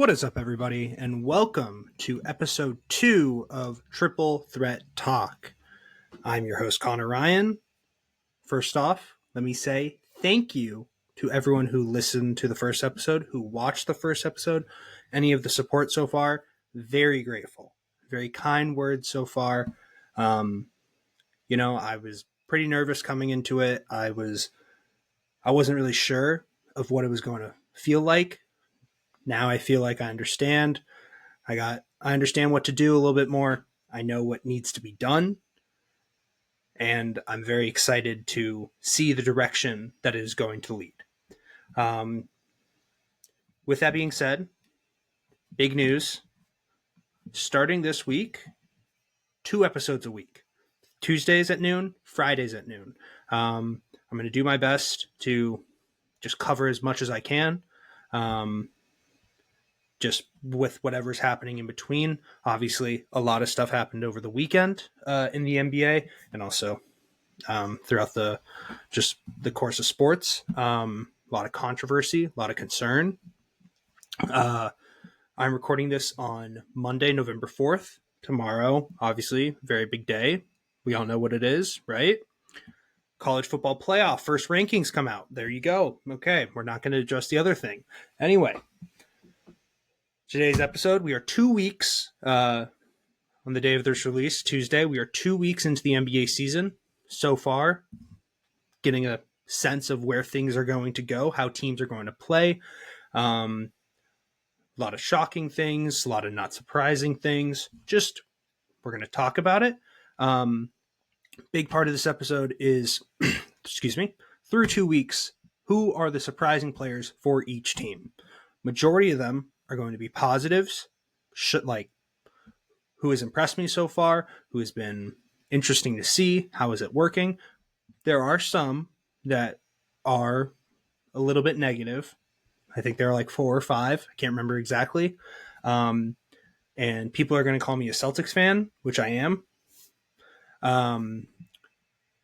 What is up, everybody, and welcome to episode 2 of Triple Threat Talk. I'm your host, Connor Ryan. First off, let me say thank you to everyone who listened to the first episode, who watched the first episode, any of the support so far. Very grateful. Very kind words so far. I was pretty nervous coming into it. I wasn't really sure of what it was going to feel like. Now I feel like I understand. I understand what to do a little bit more. I know what needs to be done. And I'm very excited to see the direction that it is going to lead. With that being said, big news. Starting this week, 2 episodes a week. Tuesdays at noon, Fridays at noon. I'm going to do my best to just cover as much as I can. Just with whatever's happening in between. Obviously, a lot of stuff happened over the weekend in the NBA and also throughout the course of sports. A lot of controversy, a lot of concern. I'm recording this on Monday, November 4th. Tomorrow, obviously, very big day. We all know what it is, right? College football playoff, first rankings come out. There you go. Okay, we're not going to address the other thing. Anyway, today's episode, we are 2 weeks on the day of this release, Tuesday. We are 2 weeks into the NBA season so far, getting a sense of where things are going to go, how teams are going to play. A lot of shocking things, a lot of not surprising things. Just, we're going to talk about it. Big part of this episode is, through 2 weeks, who are the surprising players for each team? Majority of them are going to be positives, like who has impressed me so far, who has been interesting to see, how is it working. There are some that are a little bit negative. I think there are like 4 or 5. I can't remember exactly. And people are going to call me a Celtics fan, which I am.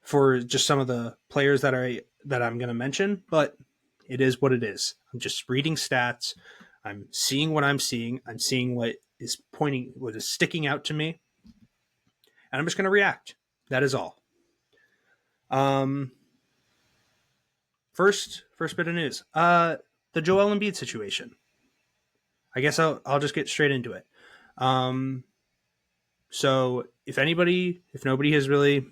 For just some of the players that I'm going to mention, but it is what it is. I'm just reading stats. I'm seeing what I'm seeing. I'm seeing what is sticking out to me. And I'm just going to react. That is all. First bit of news. The Joel Embiid situation. I guess I'll just get straight into it. So if nobody has really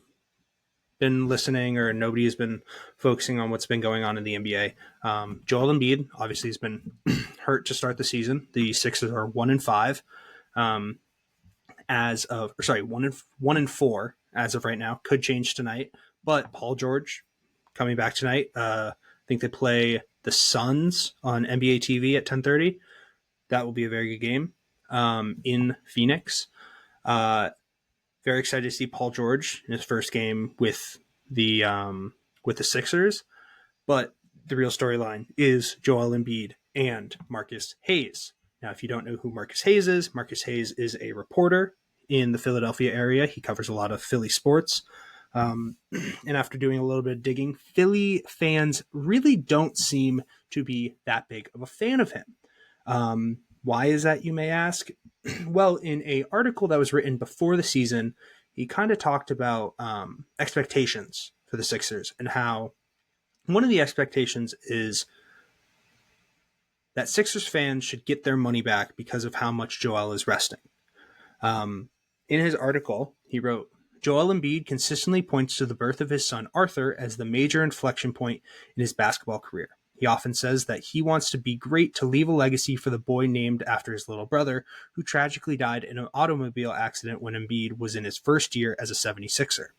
been listening or nobody has been focusing on what's been going on in the NBA, Joel Embiid obviously has been hurt to start the season. The Sixers are 1-5 as of 1-4 as of right now. Could change tonight, but Paul George coming back tonight. I think they play the Suns on NBA TV at 10:30. That will be a very good game in Phoenix. Very excited to see Paul George in his first game with the Sixers. But the real storyline is Joel Embiid and Marcus Hayes. Now, if you don't know who Marcus Hayes is a reporter in the Philadelphia area. He covers a lot of Philly sports. And after doing a little bit of digging, Philly fans really don't seem to be that big of a fan of him. Why is that, you may ask? Well, in an article that was written before the season, he kind of talked about expectations for the Sixers and how one of the expectations is that Sixers fans should get their money back because of how much Joel is resting. In his article, he wrote, Joel Embiid consistently points to the birth of his son Arthur as the major inflection point in his basketball career. He often says that he wants to be great to leave a legacy for the boy named after his little brother, who tragically died in an automobile accident when Embiid was in his first year as a 76er.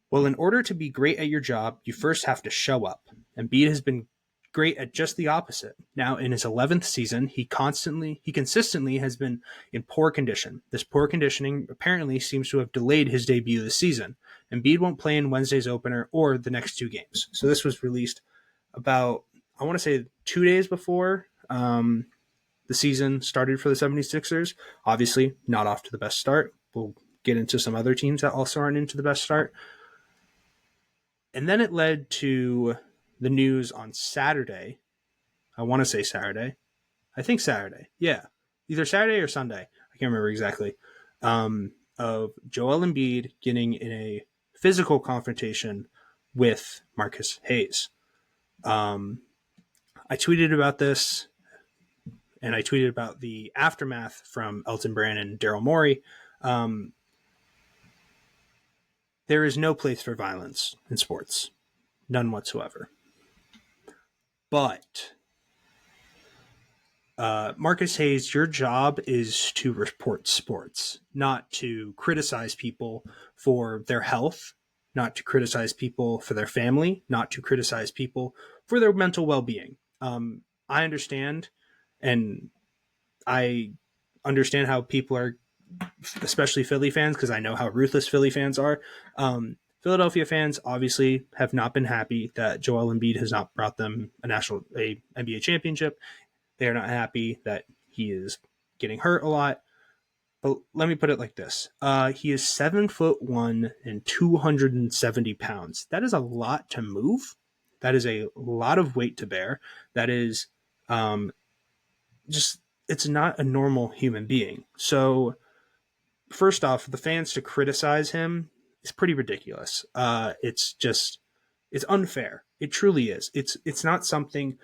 Well, in order to be great at your job, you first have to show up. Embiid has been great at just the opposite. Now, in his 11th season, he consistently has been in poor condition. This poor conditioning apparently seems to have delayed his debut this season. Embiid won't play in Wednesday's opener or the next 2 games. So this was released about, I want to say, 2 days before the season started for the 76ers. Obviously, not off to the best start. We'll get into some other teams that also aren't into the best start. And then it led to the news on Saturday. I want to say Saturday. I think Saturday. Yeah, either Saturday or Sunday. I can't remember exactly. Of Joel Embiid getting in a physical confrontation with Marcus Hayes. I tweeted about this, and I tweeted about the aftermath from Elton Brand and Daryl Morey. Um, there is no place for violence in sports, none whatsoever. But Marcus Hayes, your job is to report sports, not to criticize people for their health, not to criticize people for their family, not to criticize people for their mental well-being. I understand, and I understand how people are, especially Philly fans, because I know how ruthless Philly fans are. Philadelphia fans obviously have not been happy that Joel Embiid has not brought them a NBA championship. They are not happy that he is getting hurt a lot. But let me put it like this: he is 7'1" and 270 pounds. That is a lot to move. That is a lot of weight to bear. That is just, it's not a normal human being. So first off, the fans to criticize him is pretty ridiculous. It's unfair. It truly is. It's not something.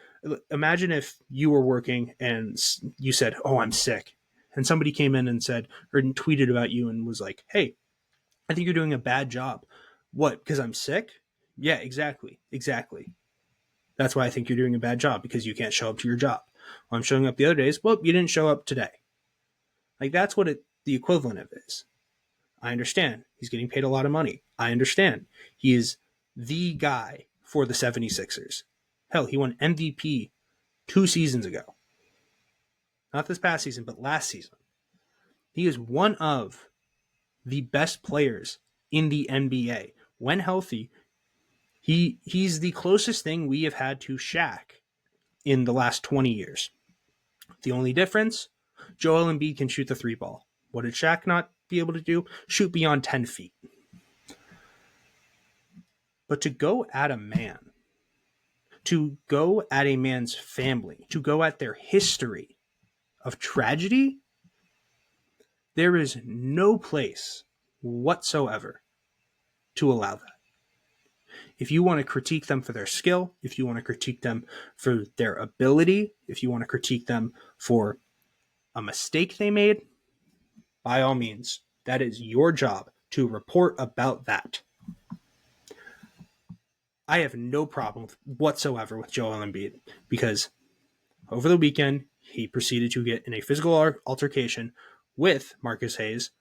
Imagine if you were working and you said, "Oh, I'm sick," and somebody came in and said or tweeted about you and was like, "Hey, I think you're doing a bad job." What? Because I'm sick? Yeah, exactly, exactly. That's why I think you're doing a bad job, because you can't show up to your job. Well, I'm showing up the other days. Well, you didn't show up today. Like, that's what the equivalent of it is. I understand. He's getting paid a lot of money. I understand. He is the guy for the 76ers. Hell, he won MVP 2 seasons ago. Not this past season, but last season. He is one of the best players in the NBA. When healthy, he's the closest thing we have had to Shaq in the last 20 years. The only difference, Joel Embiid can shoot the three ball. What did Shaq not be able to do? Shoot beyond 10 feet. But to go at a man, to go at a man's family, to go at their history of tragedy, there is no place whatsoever to allow that. If you want to critique them for their skill, if you want to critique them for their ability, if you want to critique them for a mistake they made, by all means, that is your job to report about that. I have no problem whatsoever with Joel Embiid, because over the weekend, he proceeded to get in a physical altercation with Marcus Hayes,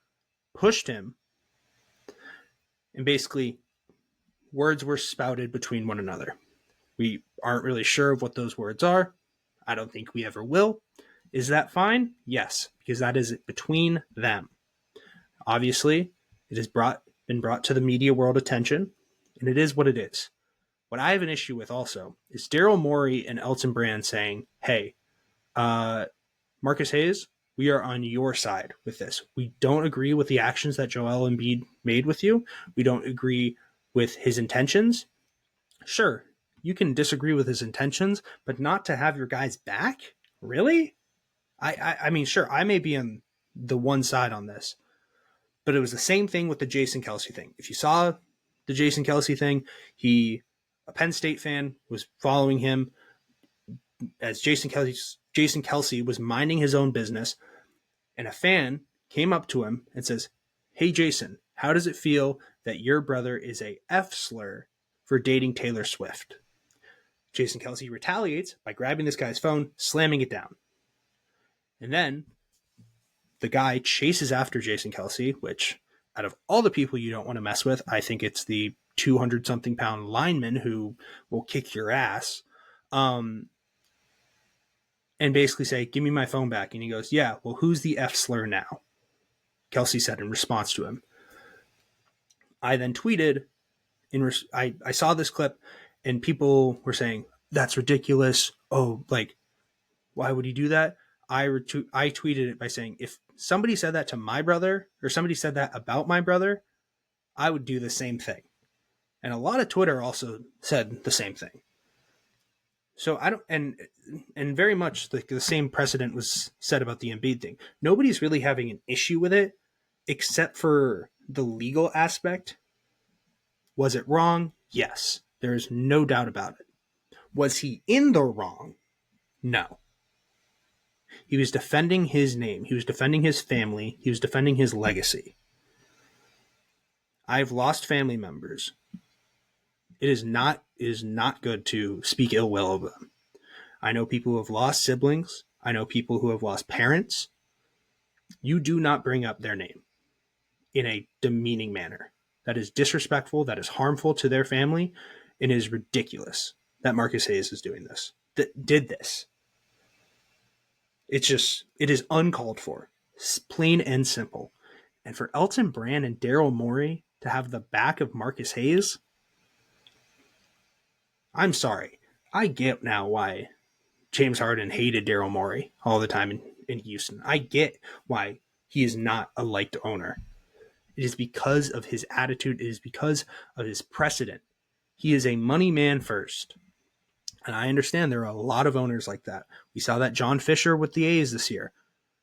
pushed him, and basically words were spouted between one another. We aren't really sure of what those words are. I don't think we ever will. Is that fine? Yes, because that is between them. Obviously, it has been brought to the media world attention, and it is what it is. What I have an issue with also is Daryl Morey and Elton Brand saying, "Hey, Marcus Hayes, we are on your side with this. We don't agree with the actions that Joel Embiid made with you. We don't agree with his intentions. Sure, you can disagree with his intentions, but not to have your guys back? Really? I mean, sure, I may be on the one side on this, but it was the same thing with the Jason Kelce thing. If you saw the Jason Kelce thing, a Penn State fan, was following him as Jason Kelce was minding his own business, and a fan came up to him and says, "Hey, Jason, how does it feel that your brother is a F slur for dating Taylor Swift?" Jason Kelce retaliates by grabbing this guy's phone, slamming it down. And then the guy chases after Jason Kelce, which, out of all the people you don't want to mess with, I think it's the 200-something pound lineman who will kick your ass. And basically say, "Give me my phone back." And he goes, "Yeah, well, who's the F slur now?" Kelce said in response to him. I then tweeted, I saw this clip, and people were saying, "That's ridiculous. Oh, like, why would he do that?" I tweeted it by saying, if somebody said that to my brother, or somebody said that about my brother, I would do the same thing. And a lot of Twitter also said the same thing. So I don't, and very much the same precedent was said about the Embiid thing. Nobody's really having an issue with it, except for the legal aspect. Was it wrong? Yes, there is no doubt about it. Was he in the wrong? No. He was defending his name. He was defending his family. He was defending his legacy. I've lost family members. It is not good to speak ill will of them. I know people who have lost siblings. I know people who have lost parents. You do not bring up their name in a demeaning manner. That is disrespectful. That is harmful to their family. It is ridiculous that Marcus Hayes is doing this. That did this. It is uncalled for. It's plain and simple. And for Elton Brand and Daryl Morey to have the back of Marcus Hayes, I'm sorry. I get now why James Harden hated Daryl Morey all the time in Houston. I get why he is not a liked owner. It is because of his attitude. It is because of his precedent. He is a money man first. And I understand there are a lot of owners like that. We saw that John Fisher with the A's this year.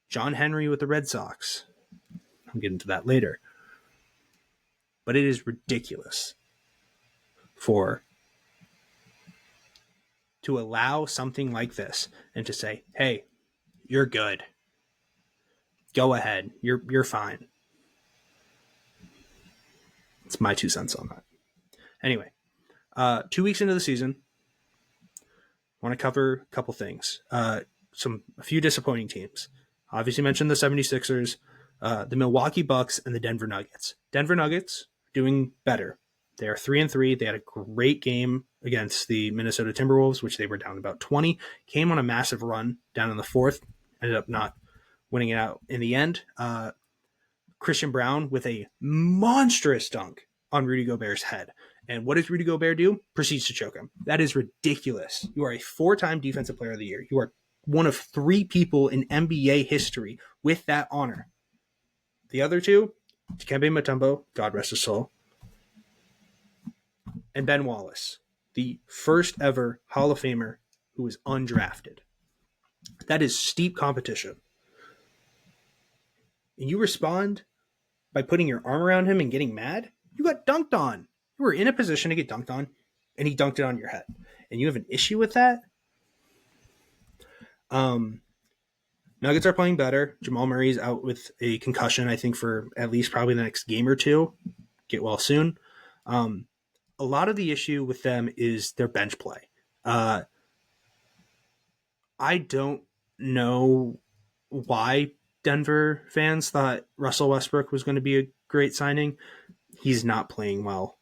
John Henry with the Red Sox. I'll get into that later. But it is ridiculous to allow something like this and to say, hey, you're good. Go ahead. You're fine. It's my 2 cents on that. Anyway, 2 weeks into the season, I want to cover a couple things. A few disappointing teams. Obviously mentioned the 76ers, the Milwaukee Bucks, and the Denver Nuggets. Denver Nuggets doing better. They are 3-3. They had a great game against the Minnesota Timberwolves, which they were down about 20. Came on a massive run down in the fourth. Ended up not winning it out in the end. Christian Brown with a monstrous dunk on Rudy Gobert's head. And what does Rudy Gobert do? Proceeds to choke him. That is ridiculous. You are a 4-time Defensive Player of the Year. You are one of 3 people in NBA history with that honor. The other 2, Dikembe Mutombo, God rest his soul, and Ben Wallace, the first ever Hall of Famer who was undrafted. That is steep competition. And you respond by putting your arm around him and getting mad? You got dunked on. You were in a position to get dunked on, and he dunked it on your head. And you have an issue with that? Nuggets are playing better. Jamal Murray's out with a concussion, I think, for at least probably the next game or two. Get well soon. A lot of the issue with them is their bench play. I don't know why Denver fans thought Russell Westbrook was going to be a great signing. He's not playing well.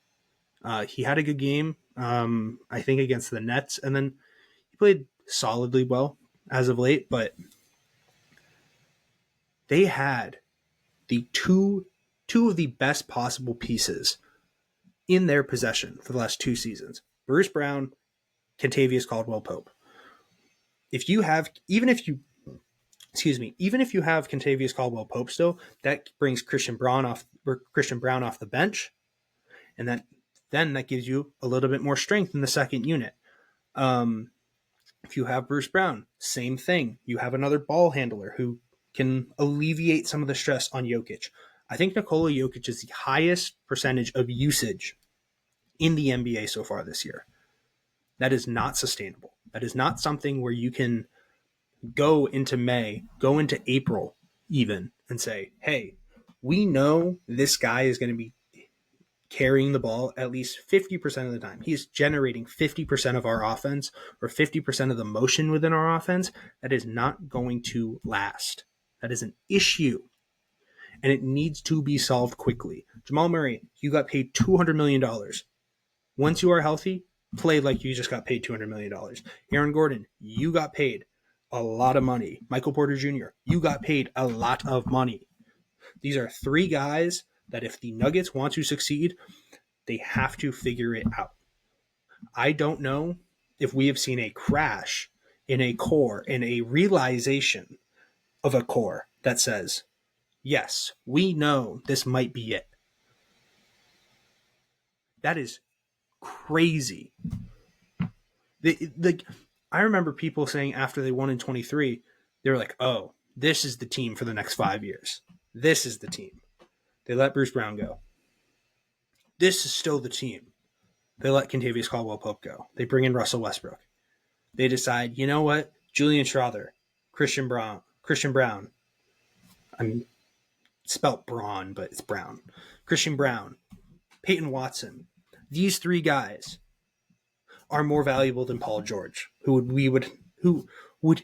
He had a good game, I think, against the Nets, and then he played solidly well as of late, but they had the two of the best possible pieces in their possession for the last 2 seasons. Bruce Brown, Kentavious Caldwell-Pope. Even if you have Kentavious Caldwell-Pope still, that brings Christian Brown off the bench, and then that gives you a little bit more strength in the second unit. If you have Bruce Brown, same thing. You have another ball handler who can alleviate some of the stress on Jokic. I think Nikola Jokic is the highest percentage of usage in the NBA so far this year. That is not sustainable. That is not something where you can go into May, go into April even, and say, hey, we know this guy is going to be carrying the ball at least 50% of the time. He's generating 50% of our offense or 50% of the motion within our offense. That is not going to last. That is an issue, and it needs to be solved quickly. Jamal Murray, you got paid $200 million. Once you are healthy, play like you just got paid $200 million. Aaron Gordon, you got paid a lot of money. Michael Porter Jr., you got paid a lot of money. These are 3 guys that if the Nuggets want to succeed, they have to figure it out. I don't know if we have seen a crash in a core, in a realization of a core that says, yes, we know this might be it. That is crazy. I remember people saying after they won in 23, they were like, oh, this is the team for the next 5 years. This is the team. They let Bruce Brown go. This is still the team. They let Kentavious Caldwell-Pope go. They bring in Russell Westbrook. They decide, you know what? Julian Strawther, Christian Brown. I'm spelt Braun, but it's Brown. Christian Brown, Peyton Watson. These three guys are more valuable than Paul George, who would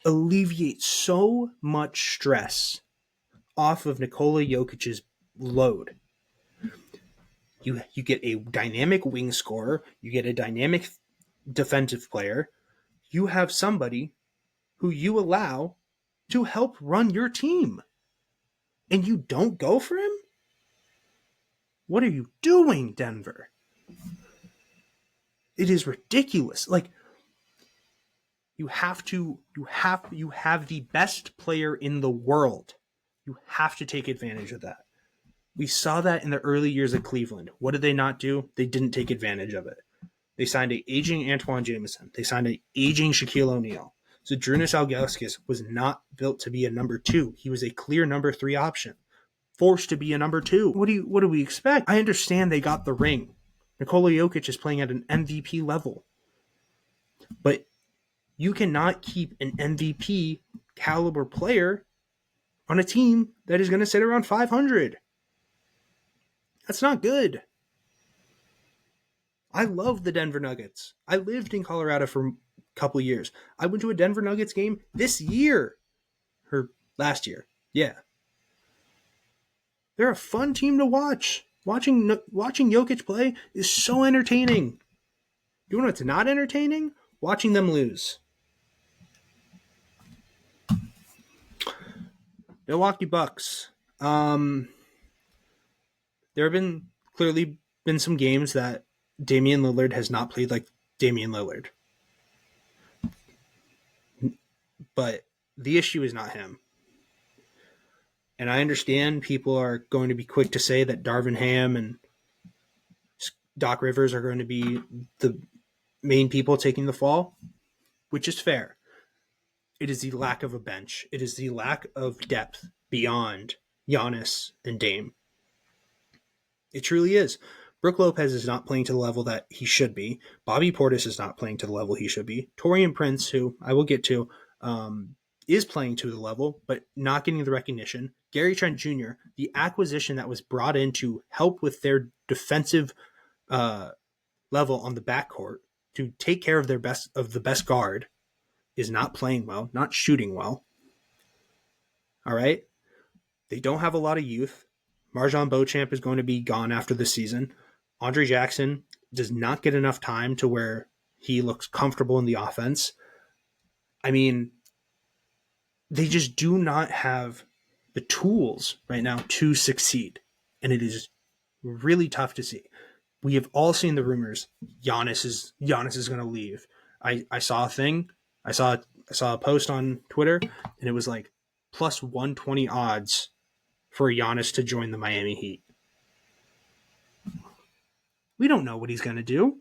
alleviate so much stress off of Nikola Jokic's load. You get a dynamic wing scorer, you get a dynamic defensive player, you have somebody who you allow to help run your team, and you don't go for him? What are you doing, Denver? It is ridiculous. Like, you have the best player in the world. You have to take advantage of that. We saw that in the early years of Cleveland. What did they not do? They didn't take advantage of it. They signed an aging Antoine Jameson. They signed an aging Shaquille O'Neal. So Zydrunas Ilgauskas was not built to be a number 2. He was a clear number 3 option. Forced to be a number 2. What do we expect? I understand they got the ring. Nikola Jokic is playing at an MVP level. But you cannot keep an MVP caliber player on a team that is going to sit around 500. That's not good. I love the Denver Nuggets. I lived in Colorado for a couple years. I went to a Denver Nuggets game this year. Or last year. Yeah. They're a fun team to watch. Watching Jokic play is so entertaining. You know what's not entertaining? Watching them lose. Milwaukee Bucks. There have clearly been some games that Damian Lillard has not played like Damian Lillard. But the issue is not him. And I understand people are going to be quick to say that Darvin Ham and Doc Rivers are going to be the main people taking the fall, which is fair. It is the lack of a bench. It is the lack of depth beyond Giannis and Dame. It truly is. Brook Lopez is not playing to the level that he should be. Bobby Portis is not playing to the level he should be. Taurean Prince, who I will get to, is playing to the level, but not getting the recognition. Gary Trent Jr., the acquisition that was brought in to help with their defensive level on the backcourt, to take care of the best guard, is not playing well, not shooting well. All right? They don't have a lot of youth. Marjon Beauchamp is going to be gone after the season. Andre Jackson does not get enough time to where he looks comfortable in the offense. I mean, they just do not have the tools right now to succeed. And it is really tough to see. We have all seen the rumors. Giannis is going to leave. I saw a thing. I saw a post on Twitter, and it was like plus 120 odds for Giannis to join the Miami Heat. We don't know what he's going to do.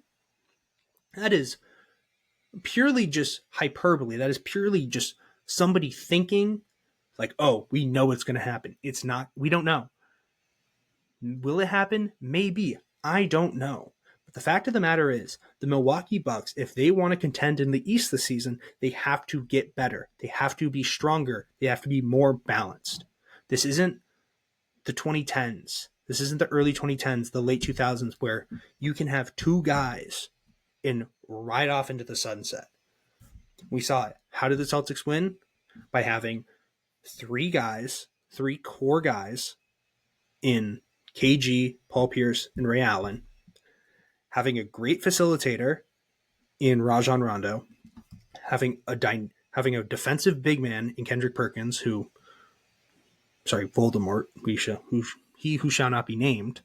That is purely just hyperbole. That is purely just somebody thinking like, oh, we know what's going to happen. It's not. We don't know. Will it happen? Maybe. I don't know. But the fact of the matter is, the Milwaukee Bucks, if they want to contend in the East this season, they have to get better. They have to be stronger. They have to be more balanced. This isn't the 2010s. This isn't the early 2010s, the late 2000s, where you can have two guys and ride off into the sunset. We saw it. How did the Celtics win? By having three core guys in KG, Paul Pierce, and Ray Allen, having a great facilitator in Rajon Rondo, having a defensive big man in Kendrick Perkins, Voldemort, he who shall not be named,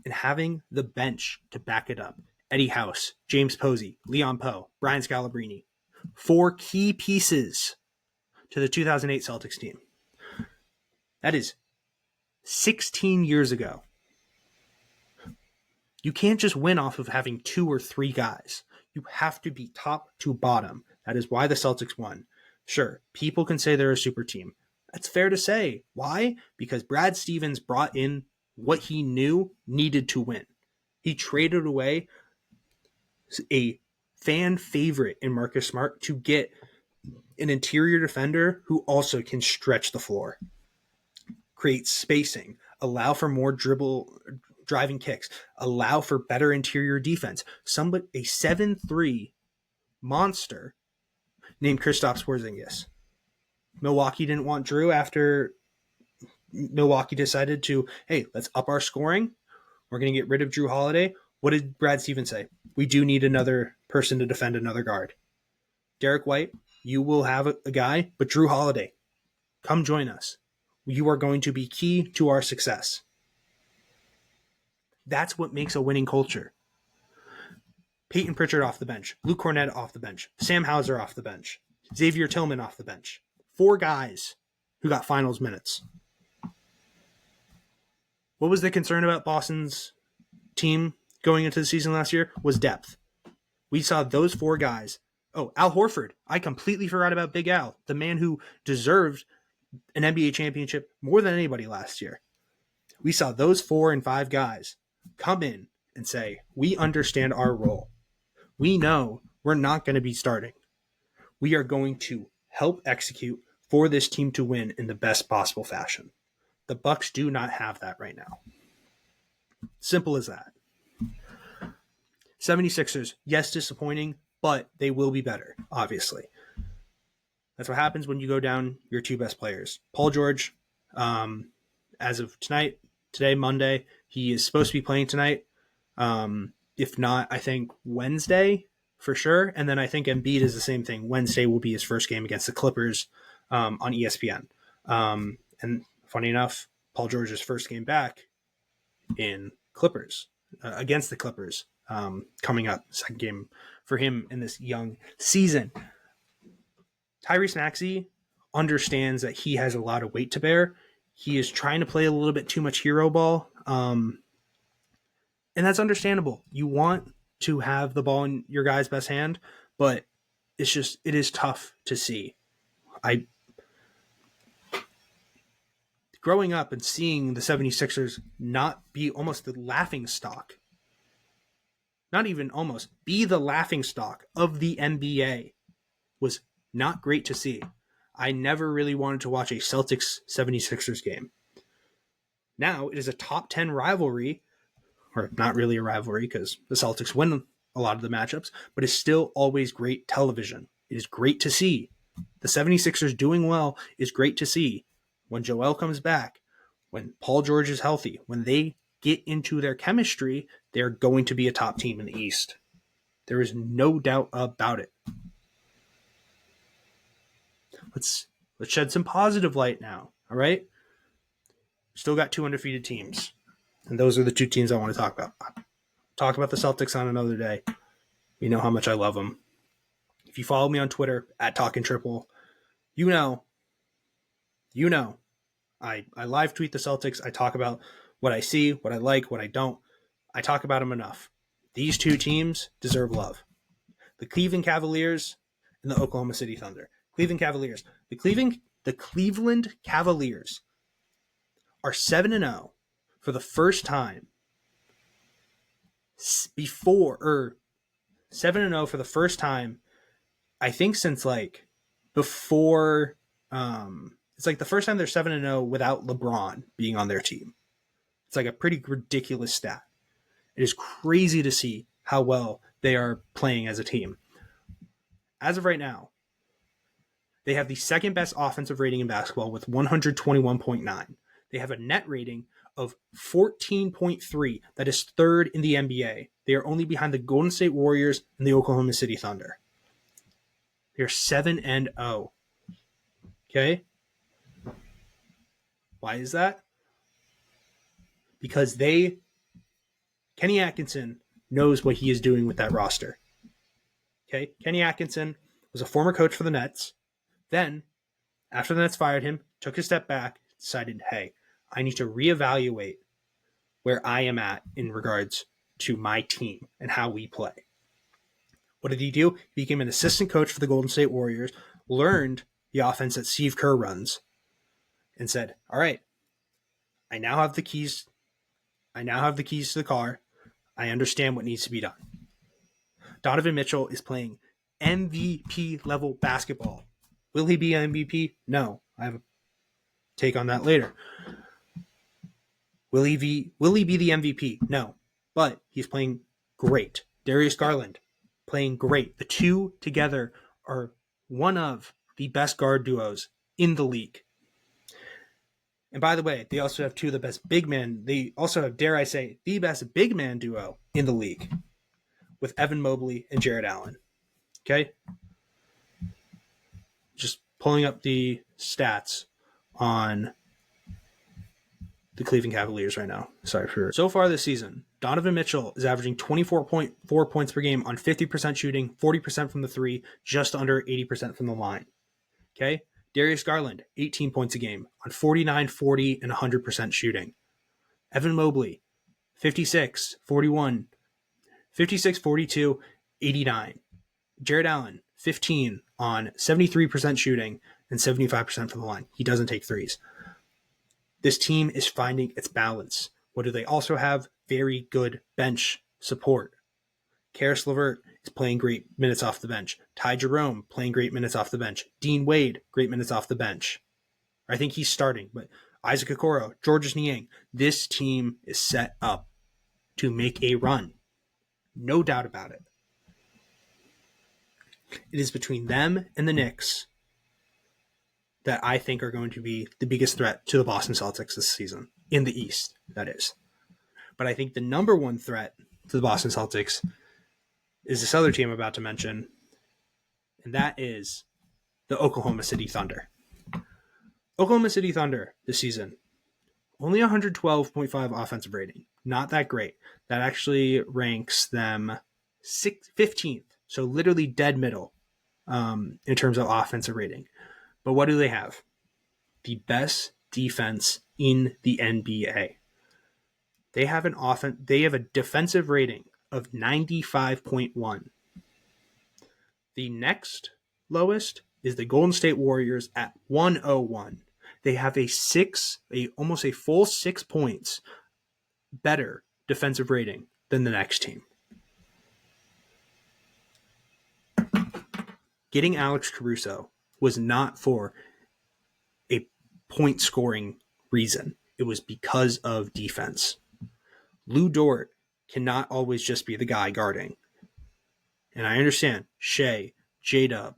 and having the bench to back it up. Eddie House, James Posey, Leon Poe, Brian Scalabrine. 4 key pieces to the 2008 Celtics team. That is 16 years ago. You can't just win off of having 2 or 3 guys. You have to be top to bottom. That is why the Celtics won. Sure, people can say they're a super team. That's fair to say. Why? Because Brad Stevens brought in what he knew needed to win. He traded away a fan favorite in Marcus Smart to get an interior defender who also can stretch the floor, create spacing, allow for more driving kicks, allow for better interior defense. A 7'3" monster named Kristaps Porzingis. Milwaukee didn't want Drew after Milwaukee decided to, hey, let's up our scoring. We're going to get rid of Drew Holiday. What did Brad Stevens say? We do need another person to defend another guard. Derek White, you will have a guy, but Drew Holiday, come join us. You are going to be key to our success. That's what makes a winning culture. Peyton Pritchard off the bench. Luke Cornett off the bench. Sam Hauser off the bench. Xavier Tillman off the bench. 4 guys who got finals minutes. What was the concern about Boston's team going into the season last year? Was depth. We saw those 4 guys. Oh, Al Horford. I completely forgot about Big Al, the man who deserved an NBA championship more than anybody last year. We saw those 4 and 5 guys come in and say, we understand our role. We know we're not going to be starting. We are going to help execute for this team to win in the best possible fashion. The Bucks do not have that right now. Simple as that. 76ers, yes, disappointing, but they will be better, obviously. That's what happens when you go down your 2 best players. Paul George, as of today, Monday, he is supposed to be playing tonight. If not, I think Wednesday for sure. And then I think Embiid is the same thing. Wednesday will be his first game against the Clippers on ESPN. And funny enough, Paul George's first game back in Clippers, against the Clippers, coming up, second game for him in this young season. Tyrese Maxey understands that he has a lot of weight to bear. He is trying to play a little bit too much hero ball. And that's understandable. You want to have the ball in your guy's best hand, but it is tough to see. Growing up and seeing the 76ers not be almost the laughing stock, not even almost, be the laughing stock of the NBA was not great to see. I never really wanted to watch a Celtics 76ers game. Now it is a top 10 rivalry, or not really a rivalry because the Celtics win a lot of the matchups, but it's still always great television. It is great to see. The 76ers doing well is great to see. When Joel comes back, when Paul George is healthy, when they get into their chemistry, they're going to be a top team in the East. There is no doubt about it. Let's shed some positive light now, all right? Still got 2 undefeated teams. And those are the 2 teams I want to talk about. Talk about the Celtics on another day. You know how much I love them. If you follow me on Twitter, @TalkinTriple, you know, I live tweet the Celtics. I talk about what I see, what I like, what I don't. I talk about them enough. These 2 teams deserve love. The Cleveland Cavaliers and the Oklahoma City Thunder. Cleveland Cavaliers. The Cleveland Cavaliers are 7-0 for the first time 7-0 for the first time, I think since before, it's the first time they're 7-0 without LeBron being on their team. It's a pretty ridiculous stat. It is crazy to see how well they are playing as a team. As of right now, they have the second best offensive rating in basketball with 121.9. They have a net rating of 14.3. That is 3rd in the NBA. They are only behind the Golden State Warriors and the Oklahoma City Thunder. They're 7-0. Okay? Why is that? Because Kenny Atkinson knows what he is doing with that roster. Okay? Kenny Atkinson was a former coach for the Nets. Then, after the Nets fired him, took a step back, decided, hey, I need to reevaluate where I am at in regards to my team and how we play. What did he do? He became an assistant coach for the Golden State Warriors, learned the offense that Steve Kerr runs, and said, all right, I now have the keys. I now have the keys to the car. I understand what needs to be done. Donovan Mitchell is playing MVP level basketball. Will he be an MVP? No. I have a take on that later. Will he be the MVP? No. But he's playing great. Darius Garland playing great. The two together are one of the best guard duos in the league. And by the way, they also have two of the best big men. They also have, dare I say, the best big man duo in the league with Evan Mobley and Jared Allen. Okay? Just pulling up the stats on the Cleveland Cavaliers right now. So far this season, Donovan Mitchell is averaging 24.4 points per game on 50% shooting, 40% from the three, just under 80% from the line. Okay? Darius Garland, 18 points a game on 49, 40, and 100% shooting. Evan Mobley, 56, 41, 56, 42, 89. Jared Allen, 15 on 73% shooting and 75% from the line. He doesn't take threes. This team is finding its balance. What do they also have? Very good bench support. Karis LeVert is playing great minutes off the bench. Ty Jerome playing great minutes off the bench. Dean Wade, great minutes off the bench. I think he's starting, but Isaac Okoro, Georges Niang, this team is set up to make a run. No doubt about it. It is between them and the Knicks that I think are going to be the biggest threat to the Boston Celtics this season. In the East, that is. But I think the number one threat to the Boston Celtics is this other team I'm about to mention, and that is the Oklahoma City Thunder. Oklahoma City Thunder this season, only 112.5 offensive rating. Not that great. That actually ranks them 15th, so literally dead middle in terms of offensive rating. But what do they have? The best defense in the NBA. They have a defensive rating of 95.1. The next lowest is the Golden State Warriors at 101. They have almost a full 6 points better defensive rating than the next team. Getting Alex Caruso was not for a point scoring reason. It was because of defense. Lou Dort cannot always just be the guy guarding. And I understand Shea, J-Dub,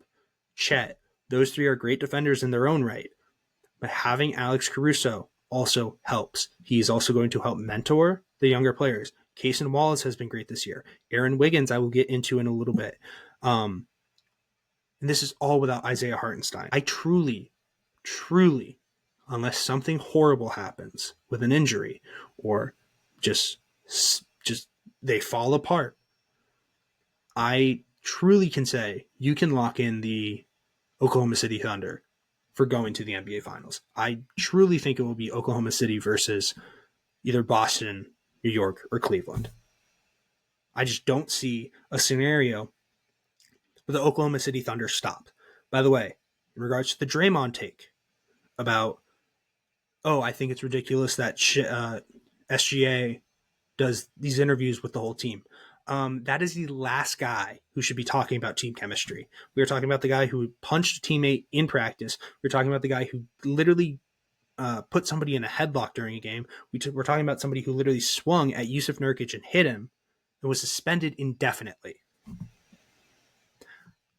Chet, those three are great defenders in their own right. But having Alex Caruso also helps. He is also going to help mentor the younger players. Cason Wallace has been great this year. Aaron Wiggins, I will get into in a little bit. And this is all without Isaiah Hartenstein. I truly, unless something horrible happens with an injury or just they fall apart, I truly can say you can lock in the Oklahoma City Thunder for going to the NBA Finals. I truly think it will be Oklahoma City versus either Boston, New York, or Cleveland. I just don't see a scenario where the Oklahoma City Thunder stop. By the way, in regards to the Draymond take about, I think it's ridiculous that SGA does these interviews with the whole team. That is the last guy who should be talking about team chemistry. We are talking about the guy who punched a teammate in practice. We're talking about the guy who literally put somebody in a headlock during a game. We're talking about somebody who literally swung at Yusuf Nurkic and hit him and was suspended indefinitely.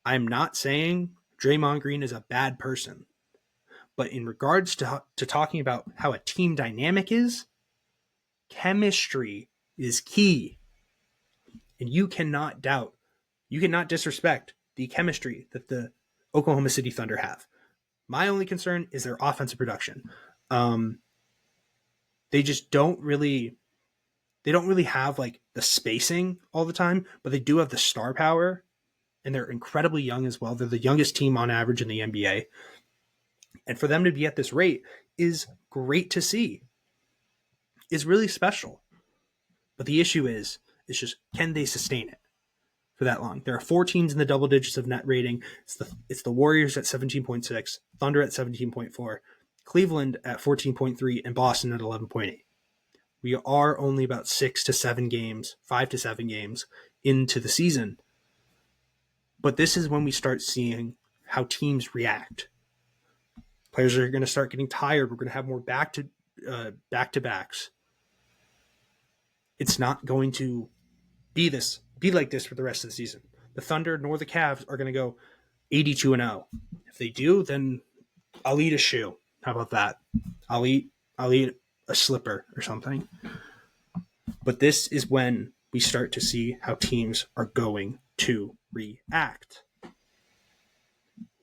I'm not saying Draymond Green is a bad person, but in regards to talking about how a team dynamic is, chemistry is key. And you cannot disrespect the chemistry that the Oklahoma City Thunder have. My only concern is their offensive production. They just don't really have like the spacing all the time, but they do have the star power, and they're incredibly young as well. They're the youngest team on average in the NBA. And for them to be at this rate is great to see. It's really special. But the issue is just, can they sustain it for that long. There are 4 teams in the double digits of net rating. It's the Warriors at 17.6, Thunder at 17.4, Cleveland at 14.3, and Boston at 11.8. We are only about 5 to 7 games into the season. But this is when we start seeing how teams react. Players are going to start getting tired. We're going to have more back-to-backs. It's not going to be like this for the rest of the season. The Thunder nor the Cavs are going to go 82-0. If they do, then I'll eat a shoe. How about that? I'll eat a slipper or something. But this is when we start to see how teams are going to react.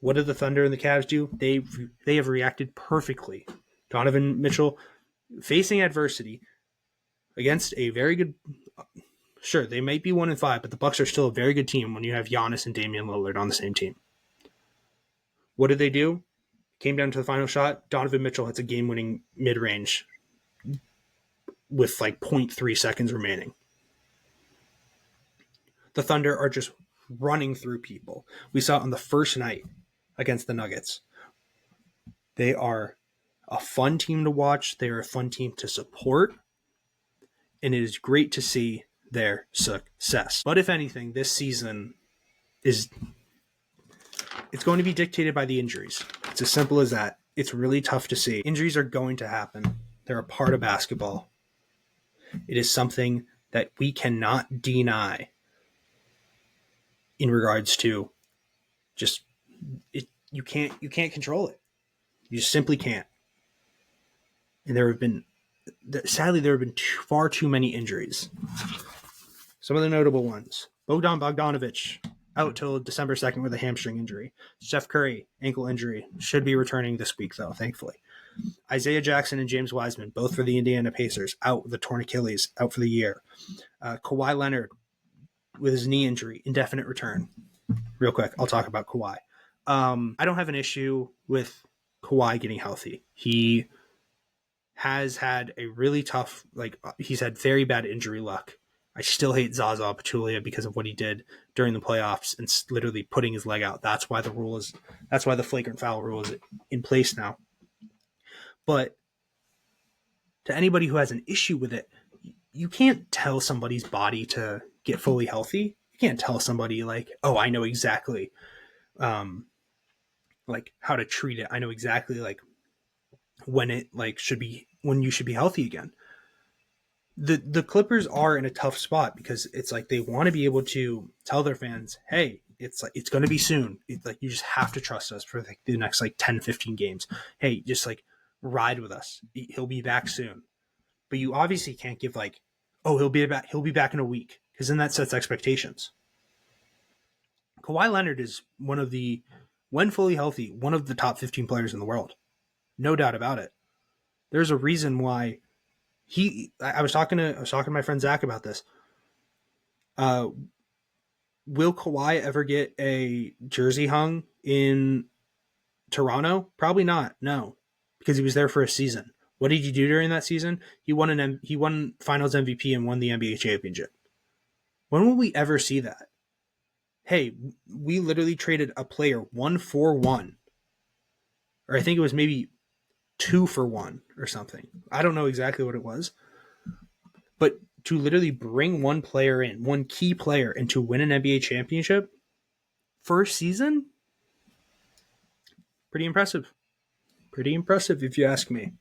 What did the Thunder and the Cavs do? They have reacted perfectly. Donovan Mitchell facing adversity against a very good. Sure, they might be 1-5, but the Bucks are still a very good team when you have Giannis and Damian Lillard on the same team. What did they do? Came down to the final shot. Donovan Mitchell hits a game-winning mid-range with like 0.3 seconds remaining. The Thunder are just running through people. We saw it on the first night against the Nuggets. They are a fun team to watch. They are a fun team to support. And it is great to see their success. But if anything, this season it's going to be dictated by the injuries. It's as simple as that. It's really tough to see. Injuries are going to happen. They're a part of basketball. It is something that we cannot deny in regards to just it. You can't control it. You simply can't. And sadly, there have been far too many injuries. Some of the notable ones: Bogdan Bogdanović out till December 2nd with a hamstring injury. Steph Curry, ankle injury, should be returning this week though, thankfully. Isaiah Jackson and James Wiseman, both for the Indiana Pacers, out with a torn Achilles, out for the year. Kawhi Leonard with his knee injury, indefinite return. Real quick, I'll talk about Kawhi. I don't have an issue with Kawhi getting healthy. He has had a really tough, he's had very bad injury luck. I still hate Zaza Pachulia because of what he did during the playoffs and literally putting his leg out. That's why the flagrant foul rule is in place now. But to anybody who has an issue with it, you can't tell somebody's body to get fully healthy. You can't tell somebody I know exactly how to treat it. I know exactly when it when you should be healthy again. The Clippers are in a tough spot because it's they want to be able to tell their fans, hey, it's going to be soon. It's you just have to trust us for the next 10, 15 games. Hey, just ride with us. He'll be back soon. But you obviously can't give he'll be back in a week, because then that sets expectations. Kawhi Leonard is when fully healthy, one of the top 15 players in the world. No doubt about it. There's a reason why I was talking to my friend Zach about this. Will Kawhi ever get a jersey hung in Toronto? Probably not. No, because he was there for a season. What did he do during that season? He won Finals MVP and won the NBA championship. When will we ever see that? Hey, we literally traded a player 1-for-1, or I think it was maybe 2-for-1 or something. I don't know exactly what it was. But to literally bring one key player in to win an NBA championship first season, pretty impressive. Pretty impressive if you ask me.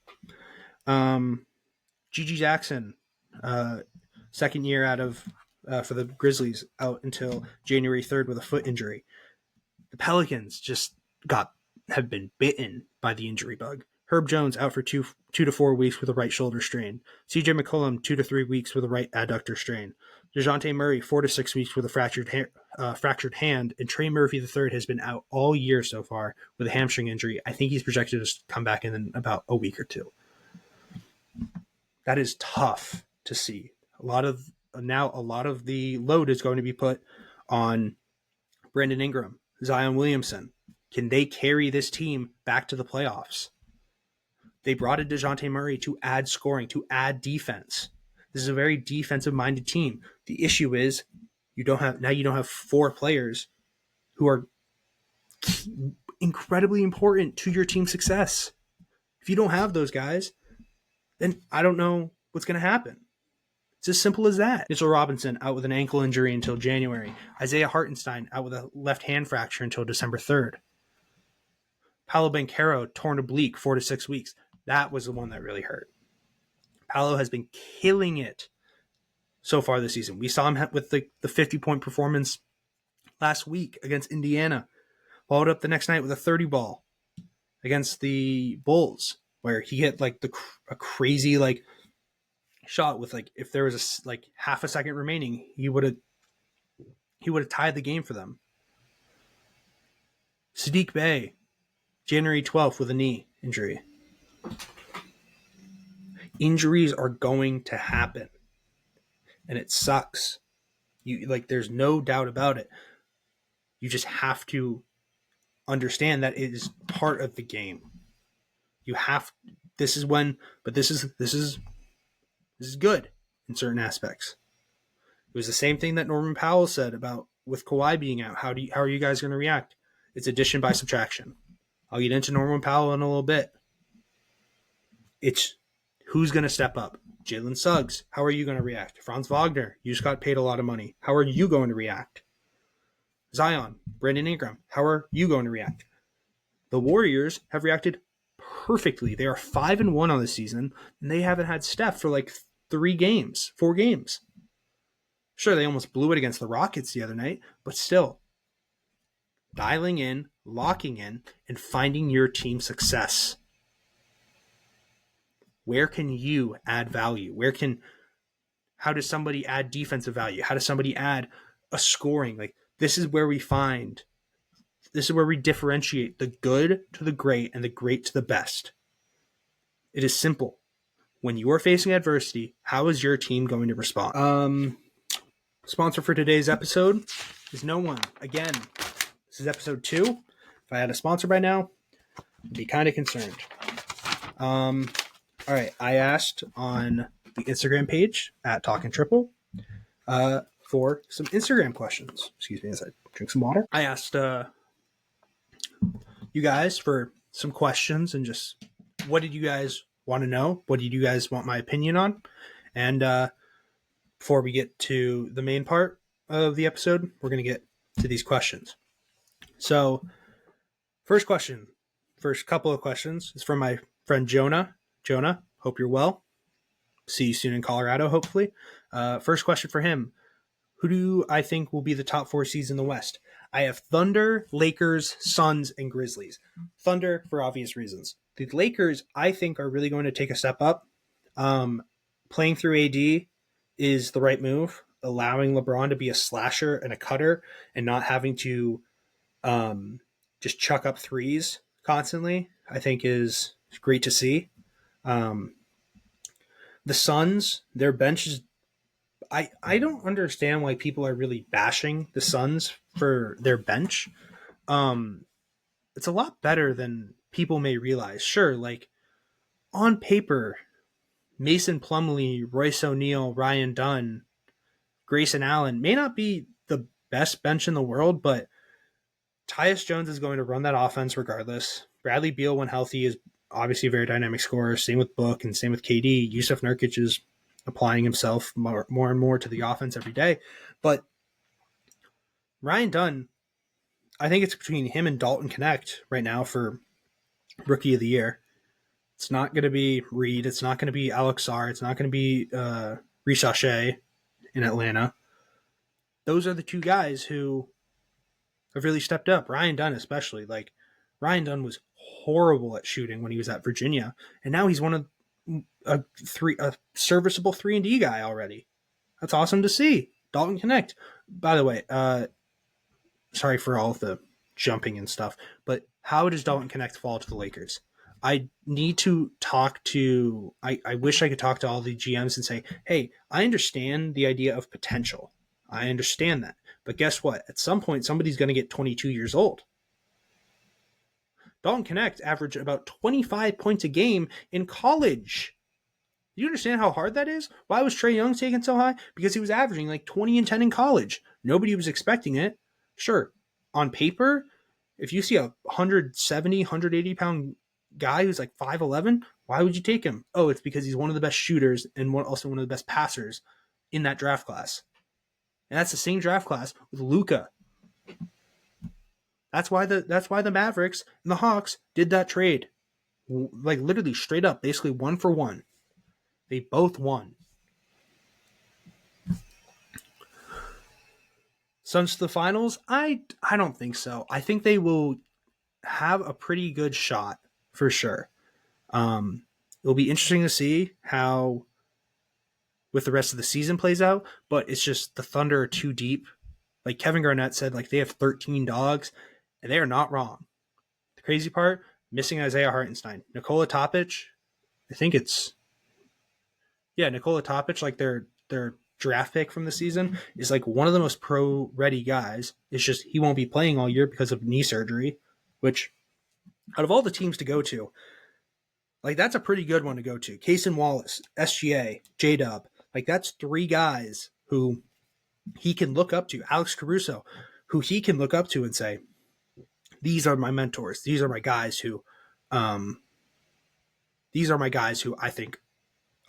Gigi Jackson, second year out of for the Grizzlies, out until January 3rd with a foot injury. The Pelicans just have been bitten by the injury bug. Herb Jones out for 2 to 4 weeks with a right shoulder strain. CJ McCollum 2 to 3 weeks with a right adductor strain. DeJounte Murray 4 to 6 weeks with a fractured hand, and Trey Murphy III has been out all year so far with a hamstring injury. I think he's projected to come back in about a week or two. That is tough to see. A lot of the load is going to be put on Brandon Ingram, Zion Williamson. Can they carry this team back to the playoffs? They brought in DeJounte Murray to add scoring, to add defense. This is a very defensive-minded team. The issue is You don't have 4 players who are incredibly important to your team's success. If you don't have those guys, then I don't know what's going to happen. It's as simple as that. Mitchell Robinson out with an ankle injury until January. Isaiah Hartenstein out with a left hand fracture until December 3rd. Paolo Banchero torn oblique 4 to 6 weeks. That was the one that really hurt. Paolo has been killing it so far this season. We saw him with the 50-point performance last week against Indiana. Followed up the next night with a 30 ball against the Bulls, where he hit like a crazy like shot with like, if there was a like half a second remaining, he would have tied the game for them. Sadiq Bey, January 12th with a knee injury. Injuries are going to happen, and it sucks. There's no doubt about it. You just have to understand that it is part of the game. This is good in certain aspects. It was the same thing that Norman Powell said about with Kawhi being out. How are you guys going to react? It's addition by subtraction. I'll get into Norman Powell in a little bit. It's who's going to step up. Jalen Suggs, how are you going to react? Franz Wagner, you just got paid a lot of money. How are you going to react? Zion, Brandon Ingram, how are you going to react? The Warriors have reacted perfectly. They are 5-1 on the season, and they haven't had Steph for like 4 games. Sure, they almost blew it against the Rockets the other night, but still, dialing in, locking in, and finding your team success. Where can you add value? How does somebody add defensive value? How does somebody add a scoring? Like, this is where we differentiate the good to the great and the great to the best. It is simple. When you are facing adversity, how is your team going to respond? Sponsor for today's episode is no one. Again, this is episode 2. If I had a sponsor by now, I'd be kind of concerned. All right, I asked on the Instagram page at Talkin' Triple for some Instagram questions. Excuse me as I drink some water. I asked you guys for some questions and just what did you guys want to know? What did you guys want my opinion on? And before we get to the main part of the episode, we're going to get to these questions. So first couple of questions is from my friend Jonah. Jonah, hope you're well. See you soon in Colorado, hopefully. First question for him. Who do I think will be the top 4 seeds in the West? I have Thunder, Lakers, Suns, and Grizzlies. Thunder for obvious reasons. The Lakers, I think, are really going to take a step up. Playing through AD is the right move. Allowing LeBron to be a slasher and a cutter and not having to just chuck up threes constantly, I think is great to see. The Suns, their bench is... I don't understand why people are really bashing the Suns for their bench. It's a lot better than people may realize. Sure, like on paper, Mason Plumlee, Royce O'Neal, Ryan Dunn, Grayson Allen may not be the best bench in the world, but Tyus Jones is going to run that offense regardless. Bradley Beal, when healthy, is obviously a very dynamic scorer. Same with Book and same with KD. Yusuf Nurkic is applying himself more and more to the offense every day. But Ryan Dunn, I think it's between him and Dalton Connect right now for Rookie of the Year. It's not going to be Reed. It's not going to be Alex Sarr. It's not going to be Rishashe in Atlanta. Those are the 2 guys who have really stepped up. Ryan Dunn especially. Like, Ryan Dunn was horrible at shooting when he was at Virginia, and now he's one of a serviceable 3-and-D guy already. That's awesome to see. Dalton Connect. By the way, sorry for all of the jumping and stuff, but how does Dalton Connect fall to the Lakers? I need to talk to... I wish I could talk to all the GMs and say, hey, I understand the idea of potential. I understand that. But guess what? At some point, somebody's going to get 22 years old. Dalton Connect averaged about 25 points a game in college. Do you understand how hard that is? Why was Trae Young taken so high? Because he was averaging like 20 and 10 in college. Nobody was expecting it. Sure, on paper, if you see a 170, 180-pound guy who's like 5'11", why would you take him? Oh, it's because he's one of the best shooters and also one of the best passers in that draft class. And that's the same draft class with Luka. That's why the Mavericks and the Hawks did that trade. Like literally straight up, basically 1-for-1. They both won. Suns to the finals? I don't think so. I think they will have a pretty good shot for sure. It'll be interesting to see how with the rest of the season plays out, but it's just the Thunder are too deep. Like Kevin Garnett said, like they have 13 dogs, and they are not wrong. The crazy part, missing Isaiah Hartenstein. Nikola Topic, I think it's Nikola Topic, like their draft pick from the season, is like one of the most pro ready guys. It's just he won't be playing all year because of knee surgery, which out of all the teams to go to, like that's a pretty good one to go to. Cason Wallace, SGA, J Dub, like that's three guys who he can look up to. Alex Caruso, who he can look up to and say, these are my mentors. These are my guys who I think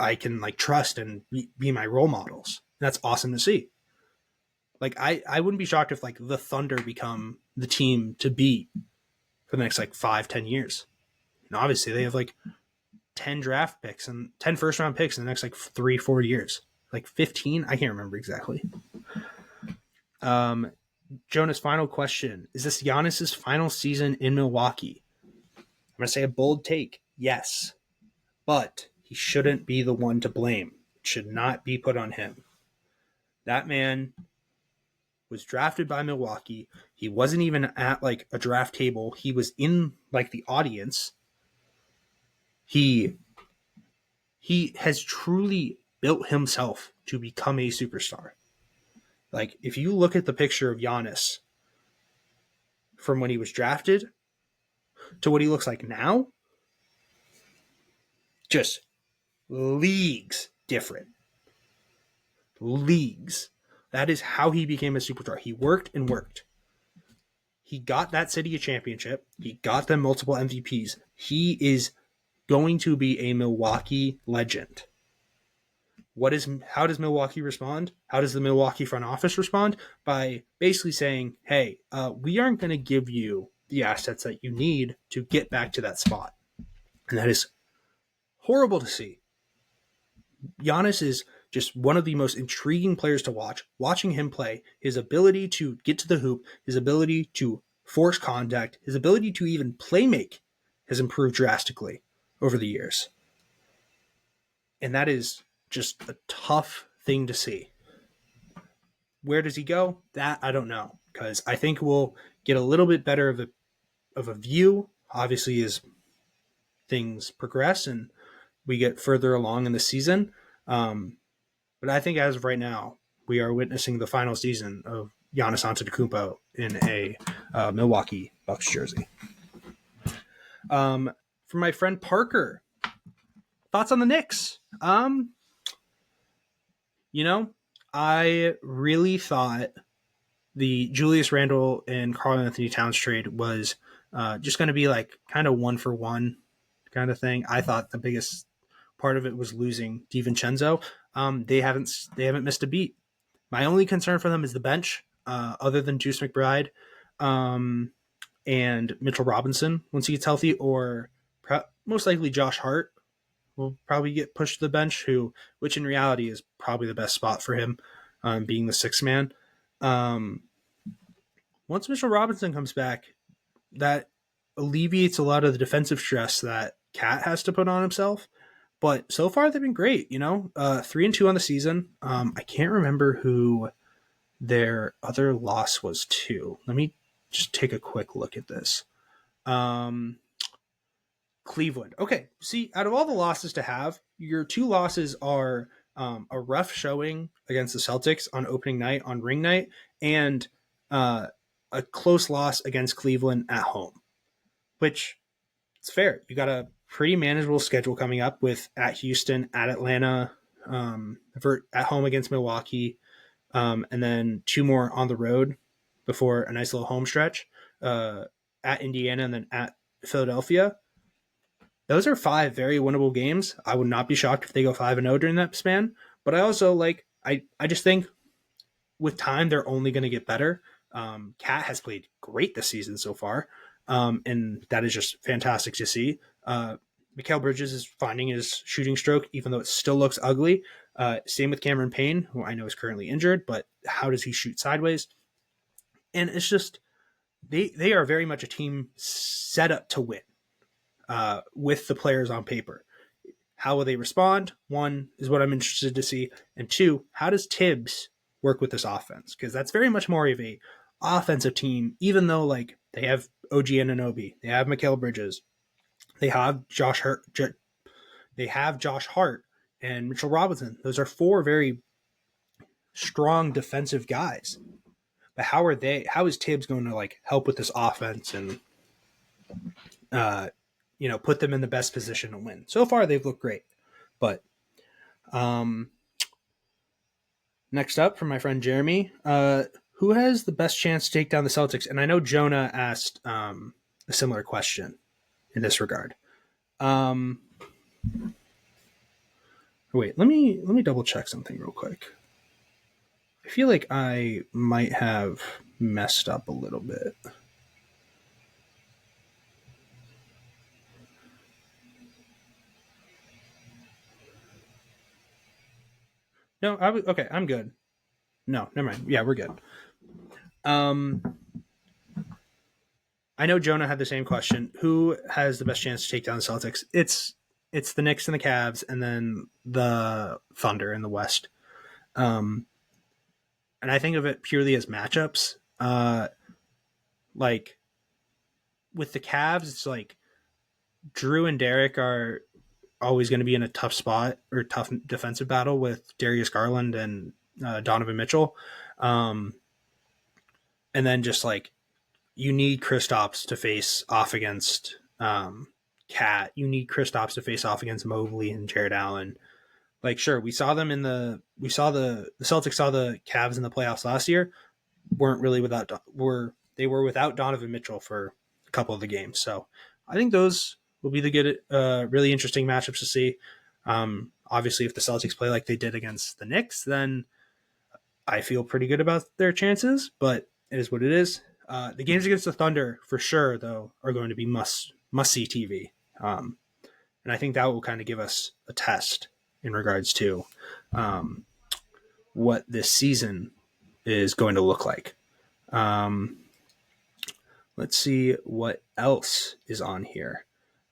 I can like trust and be my role models. And that's awesome to see. Like I wouldn't be shocked if like the Thunder become the team to beat for the next like 5-10 years. And obviously they have like 10 draft picks and 10 first round picks in the next like 3-4 years. Like 15, I can't remember exactly. Jonas, final question. Is this Giannis's final season in Milwaukee? I'm going to say a bold take. Yes. But he shouldn't be the one to blame. It should not be put on him. That man was drafted by Milwaukee. He wasn't even at like a draft table. He was in like the audience. He has truly built himself to become a superstar. Like if you look at the picture of Giannis from when he was drafted to what he looks like now, just leagues different. Leagues. That is how he became a superstar. He worked and worked. He got that city a championship. He got them multiple MVPs. He is going to be a Milwaukee legend. How does Milwaukee respond? How does the Milwaukee front office respond? By basically saying, hey, we aren't going to give you the assets that you need to get back to that spot. And that is horrible to see. Giannis is just one of the most intriguing players to watch. Watching him play, his ability to get to the hoop, his ability to force contact, his ability to even play make has improved drastically over the years. And that is just a tough thing to see. Where does he go? That I don't know, because I think we'll get a little bit better of a view, obviously, as things progress and we get further along in the season. But I think as of right now, we are witnessing the final season of Giannis Antetokounmpo in a Milwaukee Bucks jersey. For my friend Parker, thoughts on the Knicks? I really thought the Julius Randle and Karl-Anthony Towns trade was just going to be like kind of 1-for-1 kind of thing. I thought the biggest part of it was losing DiVincenzo. They haven't missed a beat. My only concern for them is the bench, other than Juice McBride and Mitchell Robinson once he gets healthy, or most likely Josh Hart will probably get pushed to the bench, which in reality is probably the best spot for him, being the sixth man. Once Mitchell Robinson comes back, that alleviates a lot of the defensive stress that Cat has to put on himself. But so far they've been great, 3-2 on the season. I can't remember who their other loss was to. Let me just take a quick look at this. Cleveland. Okay, see, out of all the losses to have, your two losses are a rough showing against the Celtics on opening night, on ring night, and a close loss against Cleveland at home, which it's fair. You got to pretty manageable schedule coming up with at Houston, at Atlanta, at home against Milwaukee, and then 2 more on the road before a nice little home stretch at Indiana and then at Philadelphia. Those are 5 very winnable games. I would not be shocked if they go 5-0 during that span. But I also I just think with time they're only going to get better. Cat has played great this season so far, and that is just fantastic to see. Mikal Bridges is finding his shooting stroke, even though it still looks ugly. Same with Cameron Payne, who I know is currently injured, but how does he shoot sideways? And it's just they are very much a team set up to win with the players on paper. How will they respond? 1 is what I'm interested to see, and 2, how does Tibbs work with this offense? Because that's very much more of a offensive team, even though they have OG Anunoby, they have Mikal Bridges, they have Josh Hart, and Mitchell Robinson. Those are 4 very strong defensive guys. But how is Tibbs going to help with this offense and put them in the best position to win? So far they've looked great. But next up from my friend Jeremy, who has the best chance to take down the Celtics? And I know Jonah asked a similar question in this regard. Wait, let me double check something real quick. I feel like I might have messed up a little bit. No, okay. I'm good. No, never mind. Yeah, we're good. I know Jonah had the same question. Who has the best chance to take down the Celtics? It's the Knicks and the Cavs, and then the Thunder in the West. And I think of it purely as matchups. With the Cavs, it's Drew and Derek are always going to be in a tough spot or tough defensive battle with Darius Garland and Donovan Mitchell. And then just you need Kristaps to face off against Cat. You need Kristaps to face off against Mobley and Jared Allen. Sure, the Celtics saw the Cavs in the playoffs last year. They were without Donovan Mitchell for a couple of the games. So I think those will be the good, really interesting matchups to see. Obviously, if the Celtics play like they did against the Knicks, then I feel pretty good about their chances. But it is what it is. The games against the Thunder, for sure, though, are going to be must see TV, and I think that will kind of give us a test in regards to what this season is going to look like. Let's see what else is on here.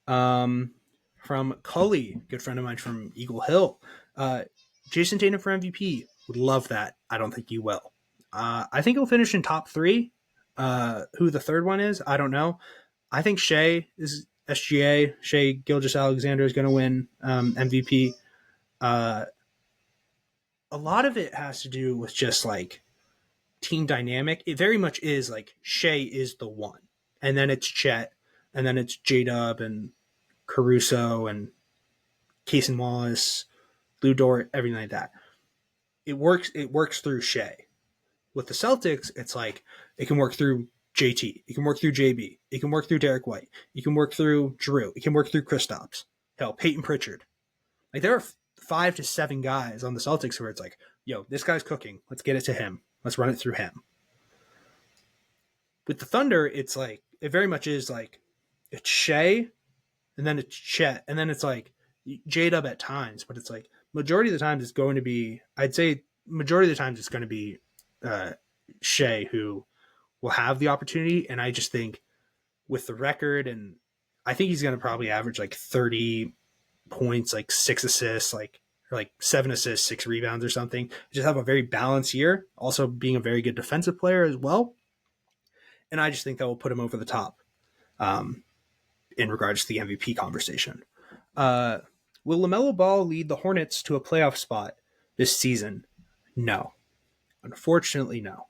From Cully, good friend of mine from Eagle Hill, Jason Tatum for MVP. Would love that. I don't think you will. I think he'll finish in top 3. Who the third one is, I don't know. I think Shea Gilgeous-Alexander is going to win MVP. A lot of it has to do with just team dynamic. It very much is Shea is the one, and then it's Chet, and then it's J-Dub and Caruso and Cason Wallace, Lou Dort, everything like that. It works through Shea. With the Celtics, it's it can work through JT, it can work through JB, it can work through Derek White, it can work through Drew, it can work through Kristaps, hell, Peyton Pritchard. There are 5 to 7 guys on the Celtics where it's yo, this guy's cooking, let's get it to him, let's run it through him. With the Thunder, it's it very much is it's Shea, and then it's Chet, and then it's J-Dub at times, but it's majority of the times it's going to be, I'd say majority of the times it's going to be Shea who will have the opportunity. And I just think with the record, and I think he's going to probably average 30 points, 6 assists, or 7 assists, 6 rebounds or something. Just have a very balanced year, also being a very good defensive player as well. And I just think that will put him over the top in regards to the MVP conversation. Will LaMelo Ball lead the Hornets to a playoff spot this season? No. Unfortunately, no.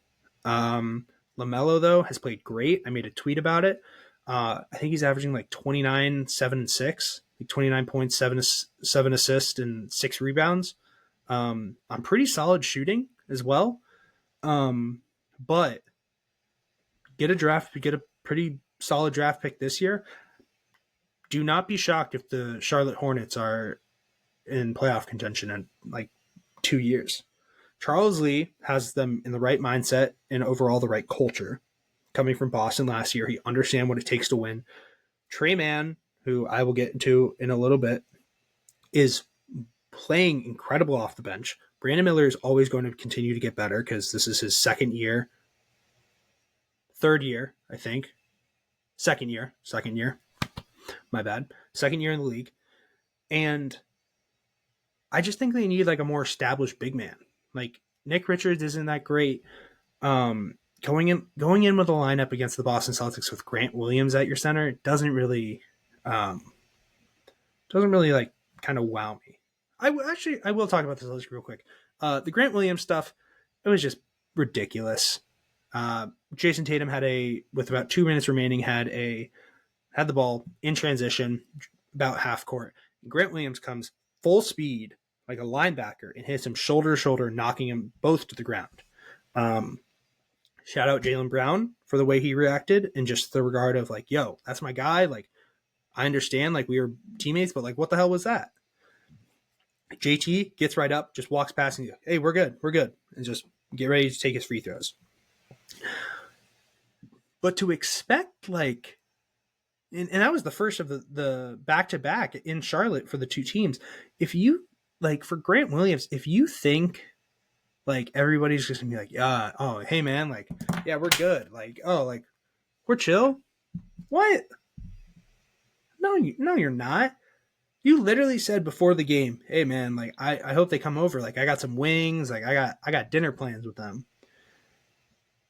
LaMelo, though, has played great. I made a tweet about it. I think he's averaging 29, 7, and 6 like 29 points, seven assists, and 6 rebounds. On pretty solid shooting as well. But get a pretty solid draft pick this year. Do not be shocked if the Charlotte Hornets are in playoff contention in like 2 years. Charles Lee has them in the right mindset and overall the right culture. Coming from Boston last year, he understands what it takes to win. Trey Mann, who I will get into in a little bit, is playing incredible off the bench. Brandon Miller is always going to continue to get better because this is his third year, I think. Second year. My bad. Second year in the league. And I just think they need like a more established big man. Like Nick Richards isn't that great. Going in with a lineup against the Boston Celtics with Grant Williams at your center doesn't really like kind of wow me. I will talk about this real quick. The Grant Williams stuff, it was just ridiculous. Jason Tatum with about 2 minutes remaining, had the ball in transition about half court. Grant Williams comes full speed like a linebacker and hits him shoulder to shoulder, knocking him both to the ground. Shout out Jaylen Brown for the way he reacted and just the regard of like, yo, that's my guy. Like, I understand, like we were teammates, but like, what the hell was that? JT gets right up, just walks past and goes, hey, we're good, and just get ready to take his free throws. But to expect like, and that was the first of the back-to-back in Charlotte for the two teams. If you like for Grant Williams, if you think like everybody's just gonna be like, yeah, oh hey man, like yeah, we're good, like oh like we're chill. What? No, you're not. You literally said before the game, hey man, like I hope they come over. Like I got some wings, like I got dinner plans with them.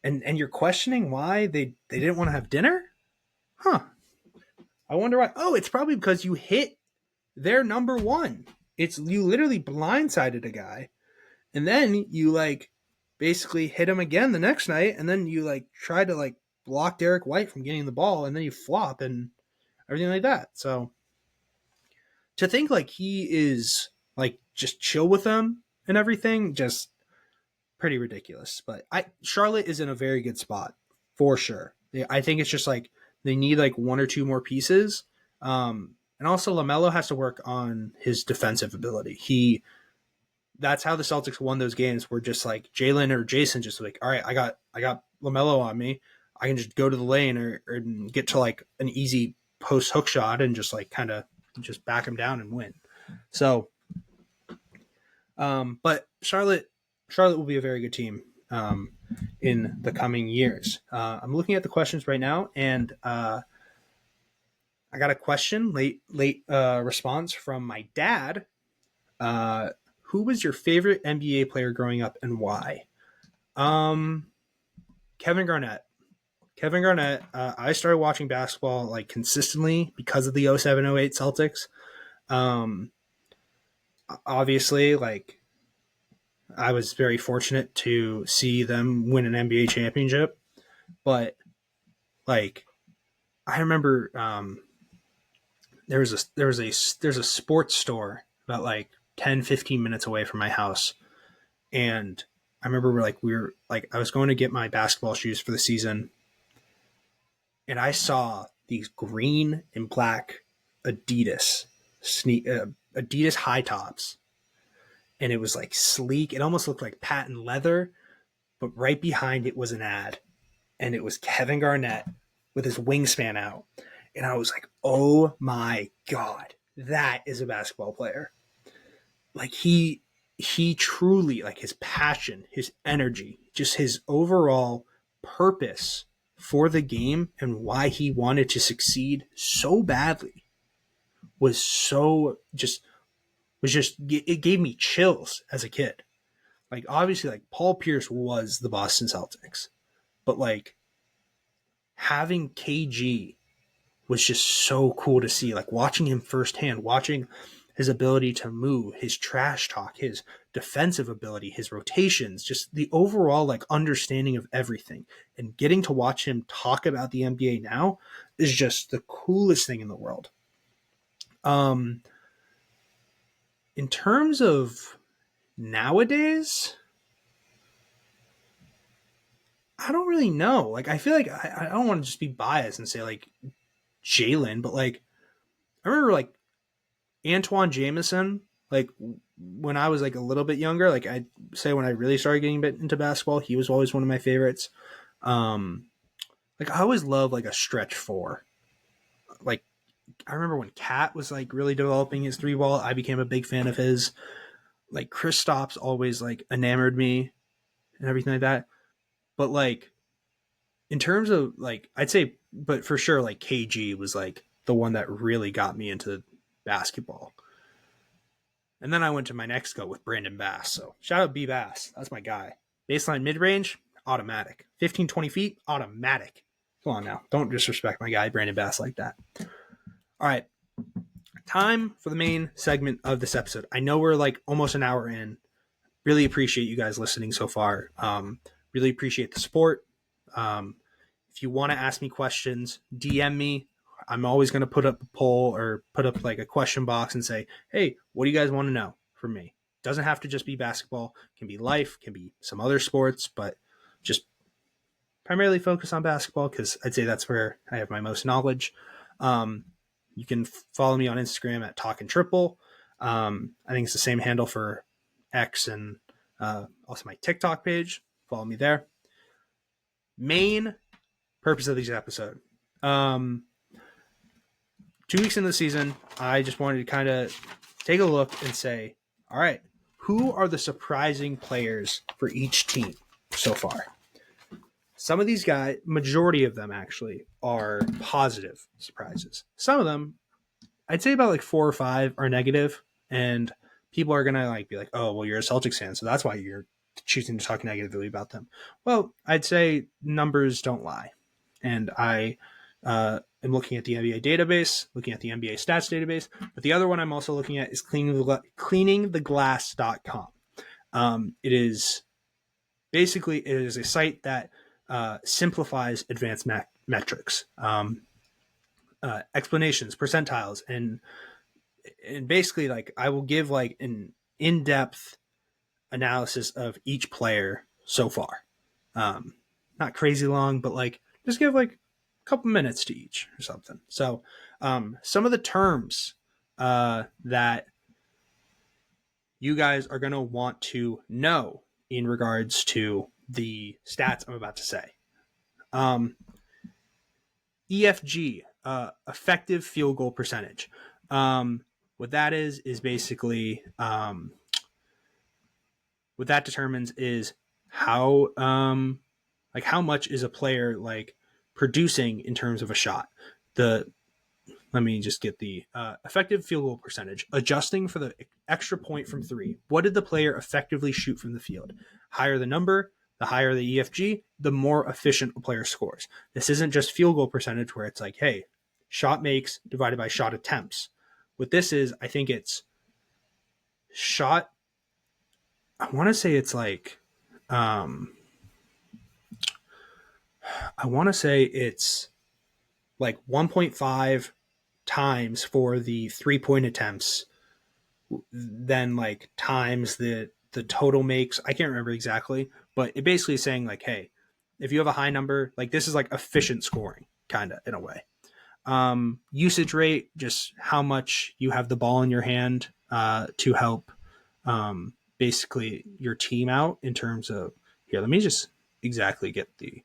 And you're questioning why they didn't want to have dinner? Huh. I wonder why. Oh, it's probably because you hit their number one. You literally blindsided a guy. And then you like basically hit him again the next night, and then you like try to like block Derek White from getting the ball, and then you flop and everything like that. So to think like he is like just chill with them and everything, just pretty ridiculous. But Charlotte is in a very good spot for sure. I think it's just like they need like one or two more pieces. And also LaMelo has to work on his defensive ability. That's how the Celtics won those games, where just like Jalen or Jason just like, all right, I got LaMelo on me. I can just go to the lane or get to like an easy post hook shot and just like kind of just back him down and win. So, but Charlotte will be a very good team in the coming years. I'm looking at the questions right now, and I got a question, late response from my dad. Who was your favorite NBA player growing up and why? Kevin Garnett. I started watching basketball like consistently because of the 07-08 Celtics. Obviously, like I was very fortunate to see them win an NBA championship, but like I remember there's a sports store about like 10-15 minutes away from my house, and I remember I was going to get my basketball shoes for the season, and I saw these green and black Adidas high tops, and it was like sleek. It almost looked like patent leather, but right behind it was an ad, and it was Kevin Garnett with his wingspan out, and I was like, oh my god, that is a basketball player. Like he truly, like his passion, his energy, just his overall purpose for the game and why he wanted to succeed so badly it gave me chills as a kid. Like obviously like Paul Pierce was the Boston Celtics, but like having KG was just so cool to see, like watching him firsthand, watching his ability to move, his trash talk, his defensive ability, his rotations, just the overall like understanding of everything, and getting to watch him talk about the NBA now is just the coolest thing in the world. Um, in terms of nowadays, I don't really know. Like, I feel like I don't want to just be biased and say like Jalen, but like I remember like Antoine Jameson, like when I was like a little bit younger, like I'd say when I really started getting a bit into basketball, he was always one of my favorites. Um, like I always loved like a stretch four. Like I remember when Cat was like really developing his three ball, I became a big fan of his. Like Kristaps always like enamored me and everything like that. But like in terms of like I'd say, but for sure like KG was like the one that really got me into basketball. And then I went to my next go with Brandon Bass. So shout out B Bass. That's my guy. Baseline mid range, automatic. 15, 20 feet, automatic. Come on now. Don't disrespect my guy, Brandon Bass, like that. All right. Time for the main segment of this episode. I know we're like almost an hour in. Really appreciate you guys listening so far. Really appreciate the support. If you want to ask me questions, DM me. I'm always going to put up a poll or put up like a question box and say, hey, what do you guys want to know from me? Doesn't have to just be basketball. It can be life, can be some other sports, but just primarily focus on basketball because I'd say that's where I have my most knowledge. You can follow me on Instagram at Talkin' Triple. I think it's the same handle for X and also my TikTok page. Follow me there. Main purpose of this episode. 2 weeks into the season, I just wanted to kind of take a look and say, all right, who are the surprising players for each team so far? Some of these guys, majority of them actually, are positive surprises. Some of them, I'd say about like 4 or 5 are negative, and people are gonna like be like, "Oh, well, you're a Celtics fan, so that's why you're choosing to talk negatively about them." Well, I'd say numbers don't lie, and I am looking at the NBA database, looking at the NBA stats database, but the other one I'm also looking at is cleaningtheglass.com. It is basically it is a site that simplifies advanced metrics, explanations, percentiles, and basically like I will give like an in-depth analysis of each player so far. Not crazy long, but like just give like a couple minutes to each or something. So some of the terms that you guys are going to want to know in regards to the stats I'm about to say. EFG, effective field goal percentage. What that is basically what that determines is how like how much is a player like producing in terms of a shot. The Let me just get the effective field goal percentage, adjusting for the extra point from three. What did the player effectively shoot from the field? Higher the number, the higher the EFG, the more efficient a player scores. This isn't just field goal percentage where it's like, hey, shot makes divided by shot attempts. What this is, I think it's shot. I want to say it's like, I want to say it's like 1.5 times for the 3-point attempts, then like times the total makes. I can't remember exactly, but it basically is saying like, hey, if you have a high number, like this is like efficient scoring, kind of in a way. Usage rate, just how much you have the ball in your hand to help basically your team out in terms of here. Let me just exactly get the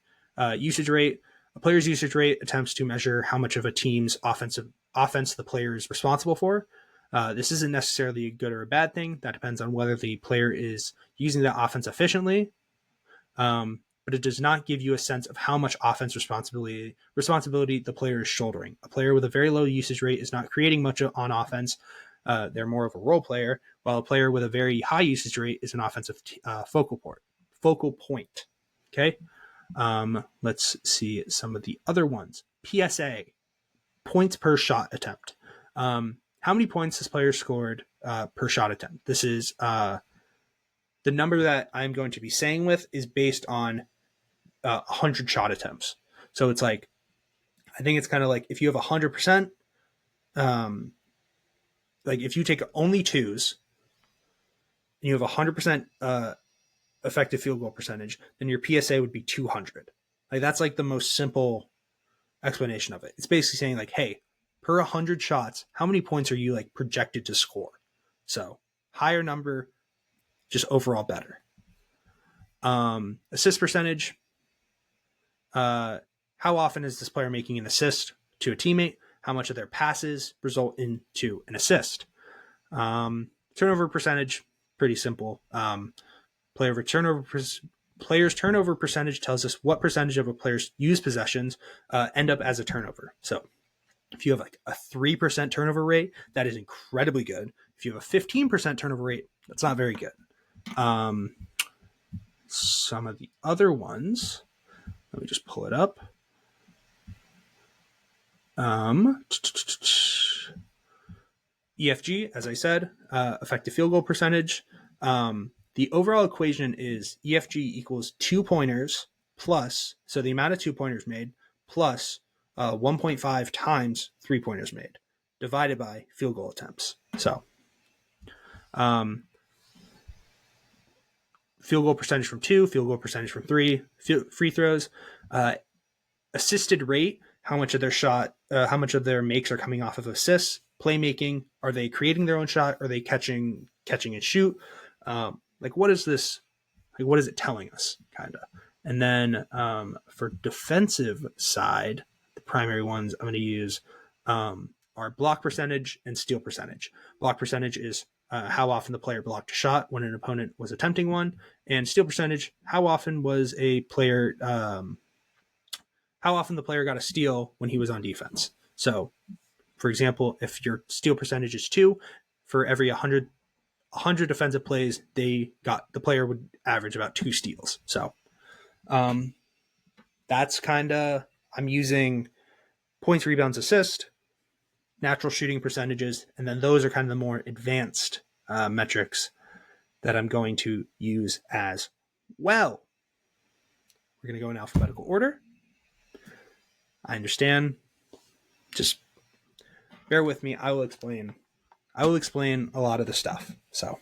usage rate. A player's usage rate attempts to measure how much of a team's offense the player is responsible for. This isn't necessarily a good or a bad thing. That depends on whether the player is using that offense efficiently. But it does not give you a sense of how much offense responsibility the player is shouldering. A player with a very low usage rate is not creating much on offense. They're more of a role player, while a player with a very high usage rate is an offensive focal point. Okay. Let's see some of the other ones. PSA, points per shot attempt. How many points this player scored per shot attempt? This is the number that I'm going to be saying with is based on 100 shot attempts. So it's like, I think it's kind of like if you have 100%, like if you take only twos and you have 100% effective field goal percentage, then your PSA would be 200. Like that's like the most simple explanation of it. It's basically saying like, hey, per 100 shots, how many points are you like projected to score? So higher number, just overall better. Assist percentage. How often is this player making an assist to a teammate? How much of their passes result into an assist? Turnover percentage, pretty simple. Player's turnover percentage tells us what percentage of a player's used possessions end up as a turnover. So if you have like a 3% turnover rate, that is incredibly good. If you have a 15% turnover rate, that's not very good. Some of the other ones, let me just pull it up. EFG, as I said, effective field goal percentage. The overall equation is EFG equals 2 pointers plus, so the amount of 2 pointers made, plus 1.5 times 3 pointers made, divided by field goal attempts. So, field goal percentage from 2, field goal percentage from 3, free throws, assisted rate, how much of their shot, how much of their makes are coming off of assists, playmaking, are they creating their own shot, are they catching and shoot? Like what is this? Like what is it telling us, kind of? And then for defensive side, the primary ones I'm going to use are block percentage and steal percentage. Block percentage is how often the player blocked a shot when an opponent was attempting one, and steal percentage, how often was a player, how often the player got a steal when he was on defense. So, for example, if your steal percentage is 2, for every 100 defensive plays, the player would average about 2 steals. So that's kind of, I'm using points, rebounds, assist, natural shooting percentages, and then those are kind of the more advanced metrics that I'm going to use as well. We're going to go in alphabetical order. I understand. Just bear with me. I will explain a lot of the stuff. So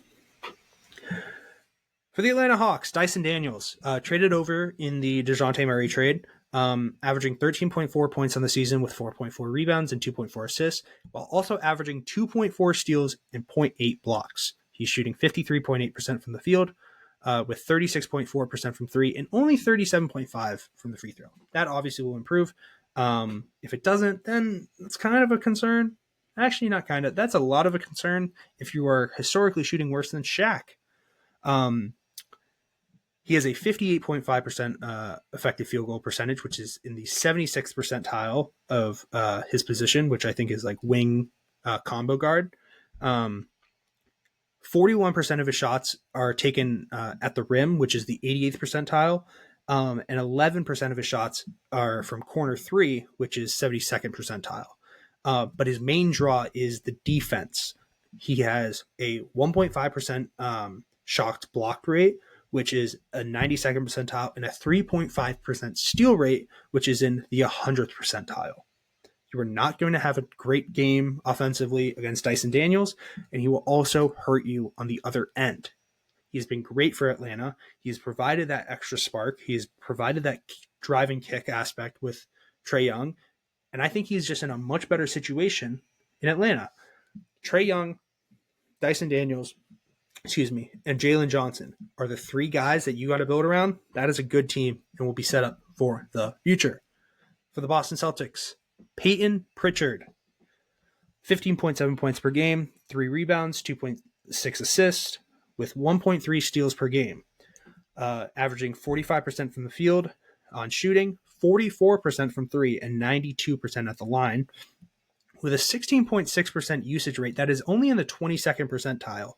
for the Atlanta Hawks, Dyson Daniels traded over in the DeJounte Murray trade, averaging 13.4 points on the season with 4.4 rebounds and 2.4 assists, while also averaging 2.4 steals and 0.8 blocks. He's shooting 53.8% from the field, with 36.4% from 3 and only 37.5% from the free throw. That obviously will improve. If it doesn't, then it's kind of a concern. Actually, not kind of. That's a lot of a concern if you are historically shooting worse than Shaq. He has a 58.5% effective field goal percentage, which is in the 76th percentile of his position, which I think is like wing combo guard. 41% of his shots are taken at the rim, which is the 88th percentile. And 11% of his shots are from corner 3, which is 72nd percentile. But his main draw is the defense. He has a 1.5% shocked block rate, which is a 92nd percentile, and a 3.5% steal rate, which is in the 100th percentile. You are not going to have a great game offensively against Dyson Daniels, and he will also hurt you on the other end. He's been great for Atlanta. He's provided that extra spark. He's provided that driving kick aspect with Trae Young, and I think he's just in a much better situation in Atlanta. Trae Young, Dyson Daniels, and Jalen Johnson are the 3 guys that you got to build around. That is a good team and will be set up for the future. For the Boston Celtics, Peyton Pritchard, 15.7 points per game, 3 rebounds, 2.6 assists, with 1.3 steals per game, averaging 45% from the field on shooting, 44% from 3, and 92% at the line, with a 16.6% usage rate that is only in the 22nd percentile,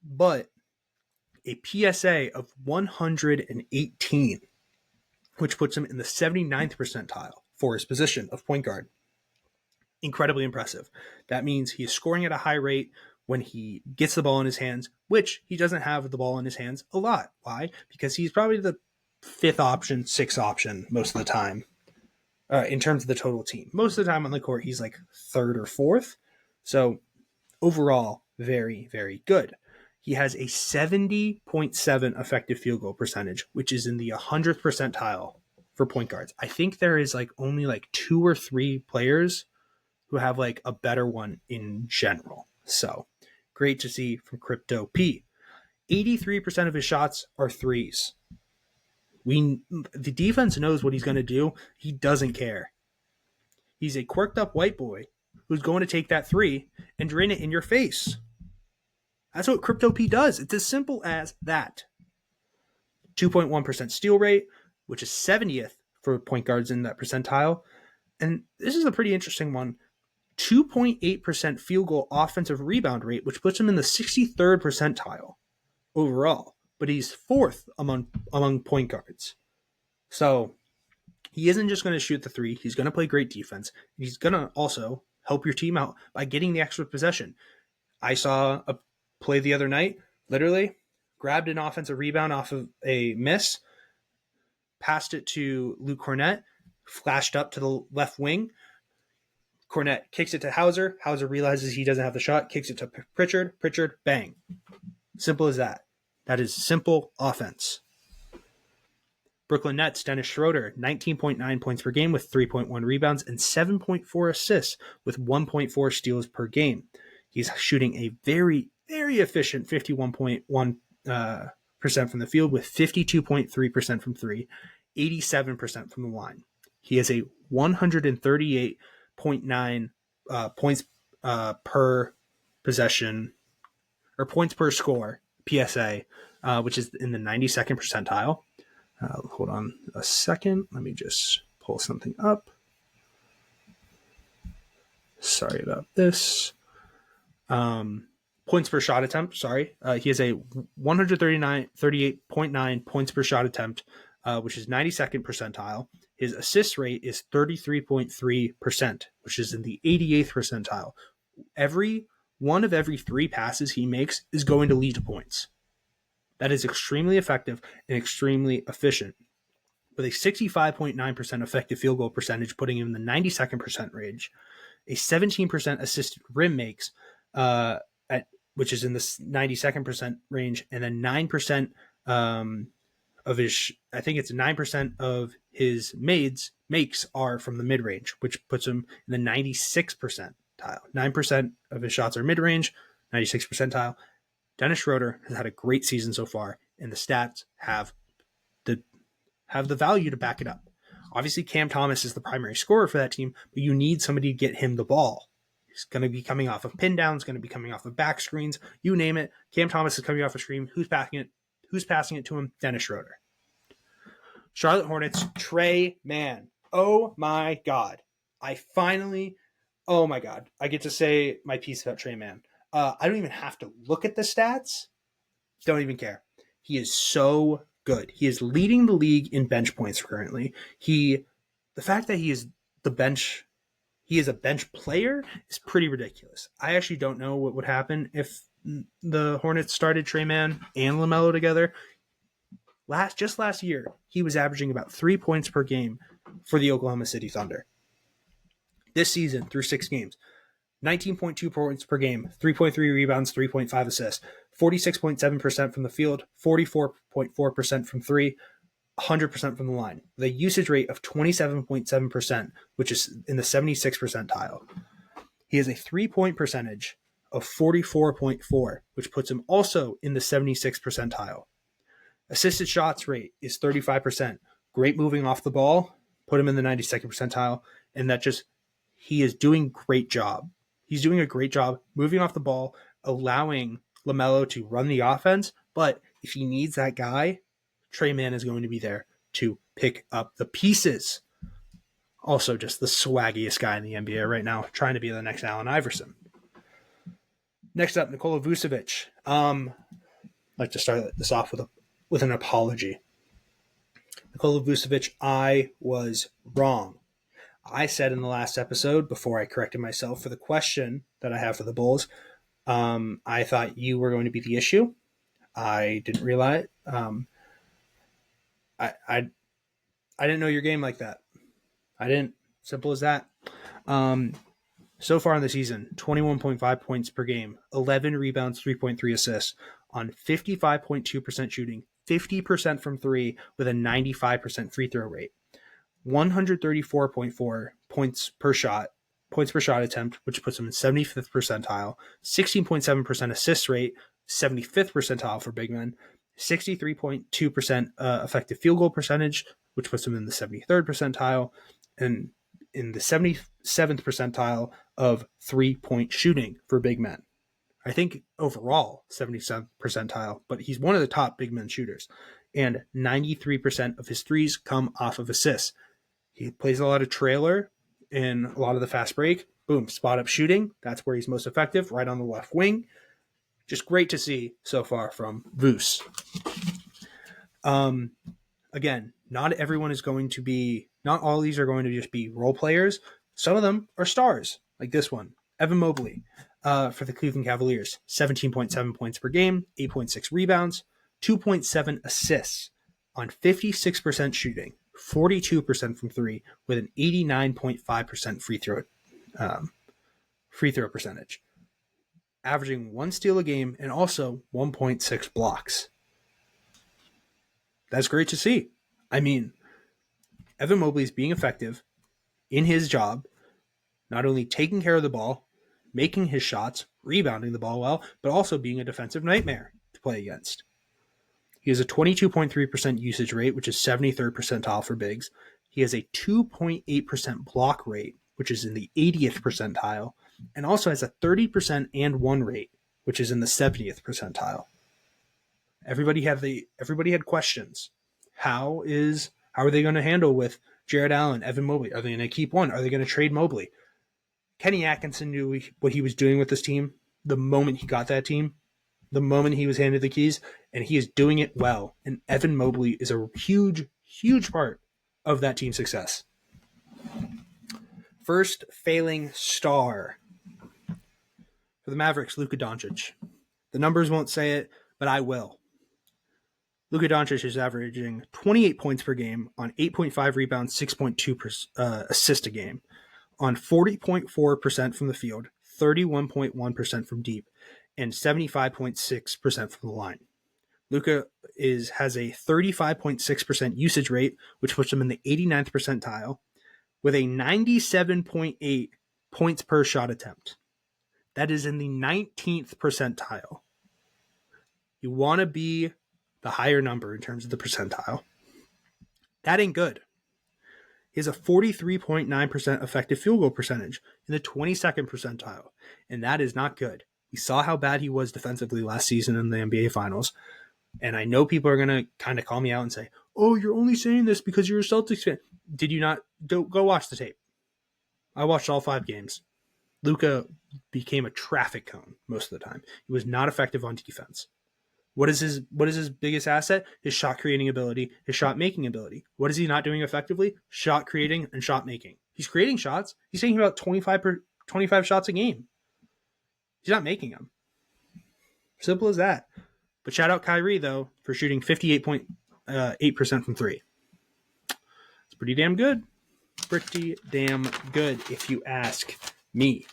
but a PSA of 118, which puts him in the 79th percentile for his position of point guard. Incredibly impressive. That means he is scoring at a high rate when he gets the ball in his hands, which he doesn't have the ball in his hands a lot. Why? Because he's probably the 5th option, 6th option most of the time in terms of the total team. Most of the time on the court, he's like 3rd or 4th. So overall, very, very good. He has a 70.7 effective field goal percentage, which is in the 100th percentile for point guards. I think there is only 2 or 3 players who have a better one in general. So great to see from Crypto P. 83% of his shots are threes. The defense knows what he's going to do. He doesn't care. He's a quirked up white boy who's going to take that three and drain it in your face. That's what Crypto P does. It's as simple as that. 2.1% steal rate, which is 70th for point guards in that percentile. And this is a pretty interesting one. 2.8% field goal offensive rebound rate, which puts him in the 63rd percentile overall. But he's 4th among point guards. So he isn't just going to shoot the three. He's going to play great defense. He's going to also help your team out by getting the extra possession. I saw a play the other night, literally grabbed an offensive rebound off of a miss, passed it to Luke Cornett, flashed up to the left wing. Cornett kicks it to Hauser. Hauser realizes he doesn't have the shot, kicks it to Pritchard. Pritchard, bang. Simple as that. That is simple offense. Brooklyn Nets, Dennis Schroeder, 19.9 points per game with 3.1 rebounds and 7.4 assists with 1.4 steals per game. He's shooting a very, very efficient 51.1% from the field with 52.3% from three, 87% from the line. He has a 138.9 points per possession or points per score PSA, which is in the 92nd percentile. Hold on a second. Let me just pull something up. Sorry about this. Points per shot attempt. Sorry. He has a 138.9 points per shot attempt, which is 92nd percentile. His assist rate is 33.3%, which is in the 88th percentile. Every 3 passes he makes is going to lead to points. That is extremely effective and extremely efficient. With a 65.9% effective field goal percentage, putting him in the 92nd percent range, a 17% assisted rim makes, which is in the 92nd percent range, and then 9% of his, I think it's 9% of his makes are from the mid range, which puts him in the 96th percentile. 9% of his shots are mid range, 96th percentile. Dennis Schroeder has had a great season so far, and the stats have the value to back it up. Obviously, Cam Thomas is the primary scorer for that team, but you need somebody to get him the ball. He's going to be coming off of pin downs, going to be coming off of back screens, you name it. Cam Thomas is coming off a screen. Who's passing it? Who's passing it to him? Dennis Schroeder. Charlotte Hornets, Trey Mann. Oh my God. I get to say my piece about Trey Mann. I don't even have to look at the stats. Don't even care. He is so good. He is leading the league in bench points currently. The fact that he is a bench player is pretty ridiculous. I actually don't know what would happen if the Hornets started Trey Mann and LaMelo together. Just last year, he was averaging about 3 points per game for the Oklahoma City Thunder. This season, through 6 games, 19.2 points per game, 3.3 rebounds, 3.5 assists, 46.7% from the field, 44.4% from three, 100% from the line, with a usage rate of 27.7%, which is in the 76th percentile. He has a 3-point percentage of 44.4, which puts him also in the 76th percentile. Assisted shots rate is 35%. Great moving off the ball, put him in the 92nd percentile, and he is doing a great job. He's doing a great job moving off the ball, allowing LaMelo to run the offense. But if he needs that guy, Trey Mann is going to be there to pick up the pieces. Also, just the swaggiest guy in the NBA right now, trying to be the next Allen Iverson. Next up, Nikola Vucevic. I'd like to start this off with an apology. Nikola Vucevic, I was wrong. I said in the last episode, before I corrected myself for the question that I have for the Bulls, I thought you were going to be the issue. I didn't realize. I didn't know your game like that. I didn't. Simple as that. So far in the season, 21.5 points per game, 11 rebounds, 3.3 assists on 55.2% shooting, 50% from three with a 95% free throw rate, 134.4 points per shot attempt, which puts him in 75th percentile, 16.7% assist rate, 75th percentile for big men, 63.2% effective field goal percentage, which puts him in the 73rd percentile, and in the 77th percentile of 3-point shooting for big men. I think overall 77th percentile, but he's one of the top big men shooters. And 93% of his threes come off of assists. He plays a lot of trailer in a lot of the fast break. Boom, spot up shooting. That's where he's most effective, right on the left wing. Just great to see so far from Voos. Again, not everyone is going to be, not all of these are going to just be role players. Some of them are stars, like this one. Evan Mobley for the Cleveland Cavaliers, 17.7 points per game, 8.6 rebounds, 2.7 assists on 56% shooting, 42% from three, with an 89.5% free throw percentage, averaging 1 steal a game and also 1.6 blocks. That's great to see. I mean, Evan Mobley is being effective in his job, not only taking care of the ball, making his shots, rebounding the ball well, but also being a defensive nightmare to play against. He has a 22.3% usage rate, which is 73rd percentile for bigs. He has a 2.8% block rate, which is in the 80th percentile, and also has a 30% and one rate, which is in the 70th percentile. Everybody had questions. How are they going to handle with Jared Allen, Evan Mobley? Are they going to keep one? Are they going to trade Mobley? Kenny Atkinson knew what he was doing with this team the moment he got that team, the moment he was handed the keys, and he is doing it well. And Evan Mobley is a huge, huge part of that team's success. First failing star for the Mavericks, Luka Doncic. The numbers won't say it, but I will. Luka Doncic is averaging 28 points per game on 8.5 rebounds, 6.2 assists a game, on 40.4% from the field, 31.1% from deep, and 75.6% from the line. Luka has a 35.6% usage rate, which puts him in the 89th percentile, with a 97.8 points per shot attempt. That is in the 19th percentile. You want to be the higher number in terms of the percentile. That ain't good. He has a 43.9% effective field goal percentage in the 22nd percentile, and that is not good. We saw how bad he was defensively last season in the NBA Finals, and I know people are going to kind of call me out and say, oh, you're only saying this because you're a Celtics fan. Did you not? Go watch the tape. I watched all 5 games. Luka became a traffic cone most of the time. He was not effective on defense. What is his biggest asset? His shot creating ability, his shot making ability. What is he not doing effectively? Shot creating and shot making. He's creating shots. He's taking about 25 shots a game. He's not making them. Simple as that. But shout out Kyrie, though, for shooting 58.8% from three. It's pretty damn good. Pretty damn good, if you ask me.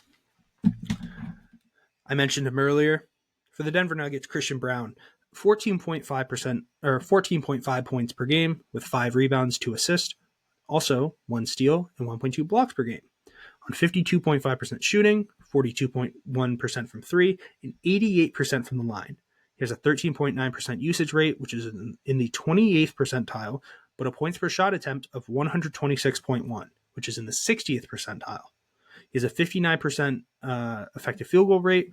I mentioned him earlier. For the Denver Nuggets, Christian Brown, 14.5% or 14.5 points per game with 5 rebounds, 2 assists, also 1 steal and 1.2 blocks per game. On 52.5% shooting, 42.1% from 3, and 88% from the line. He has a 13.9% usage rate, which is in the 28th percentile, but a points per shot attempt of 126.1, which is in the 60th percentile. He has a 59% effective field goal rate,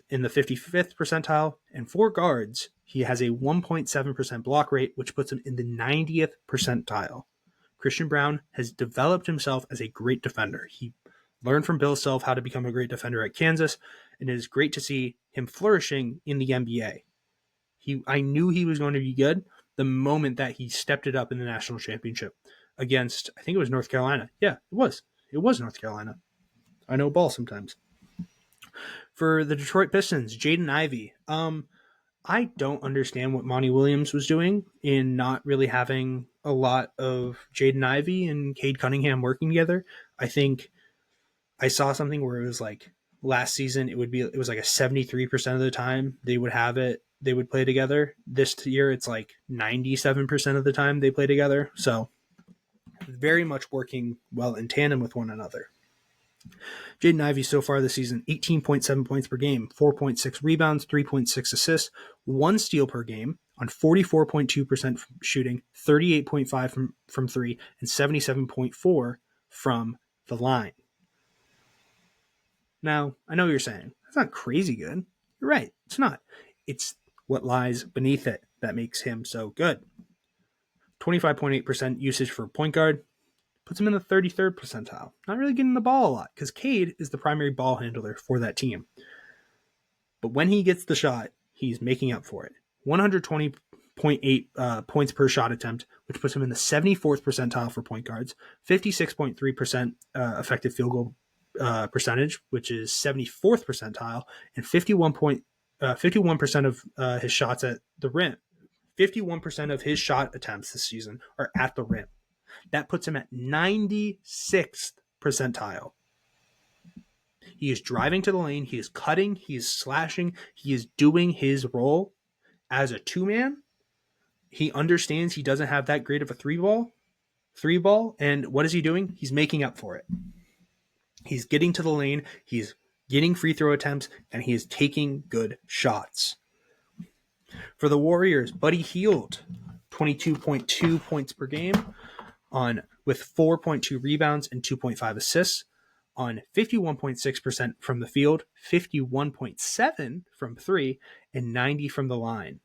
in the 55th percentile, and for guards, he has a 1.7% block rate, which puts him in the 90th percentile. Christian Brown has developed himself as a great defender. He learned from Bill Self how to become a great defender at Kansas, and it is great to see him flourishing in the NBA. I knew he was going to be good the moment that he stepped it up in the national championship against, I think it was North Carolina. Yeah, it was. It was North Carolina. I know ball sometimes. For the Detroit Pistons, Jaden Ivey. I don't understand what Monty Williams was doing in not really having a lot of Jaden Ivey and Cade Cunningham working together. I think I saw something where it was like last season it was like a 73% of the time they would play together. This year it's like 97% of the time they play together. So very much working well in tandem with one another. Jaden Ivey so far this season, 18.7 points per game, 4.6 rebounds, 3.6 assists, 1 steal per game on 44.2% shooting, 38.5 from 3, and 77.4 from the line. Now, I know what you're saying. That's not crazy good. You're right. It's not. It's what lies beneath it that makes him so good. 25.8% usage for point guard puts him in the 33rd percentile. Not really getting the ball a lot because Cade is the primary ball handler for that team. But when he gets the shot, he's making up for it. 120.8 points per shot attempt, which puts him in the 74th percentile for point guards. 56.3% effective field goal percentage, which is 74th percentile, and 51% of his shots at the rim. 51% of his shot attempts this season are at the rim. That puts him at 96th percentile. He is driving to the lane. He is cutting. He is slashing. He is doing his role as a two-man. He understands he doesn't have that great of a three ball. And what is he doing? He's making up for it. He's getting to the lane. He's getting free throw attempts, and he is taking good shots. For the Warriors, Buddy Hield, 22.2 points per game with 4.2 rebounds and 2.5 assists on 51.6% from the field, 51.7 from 3, and 90 from the line.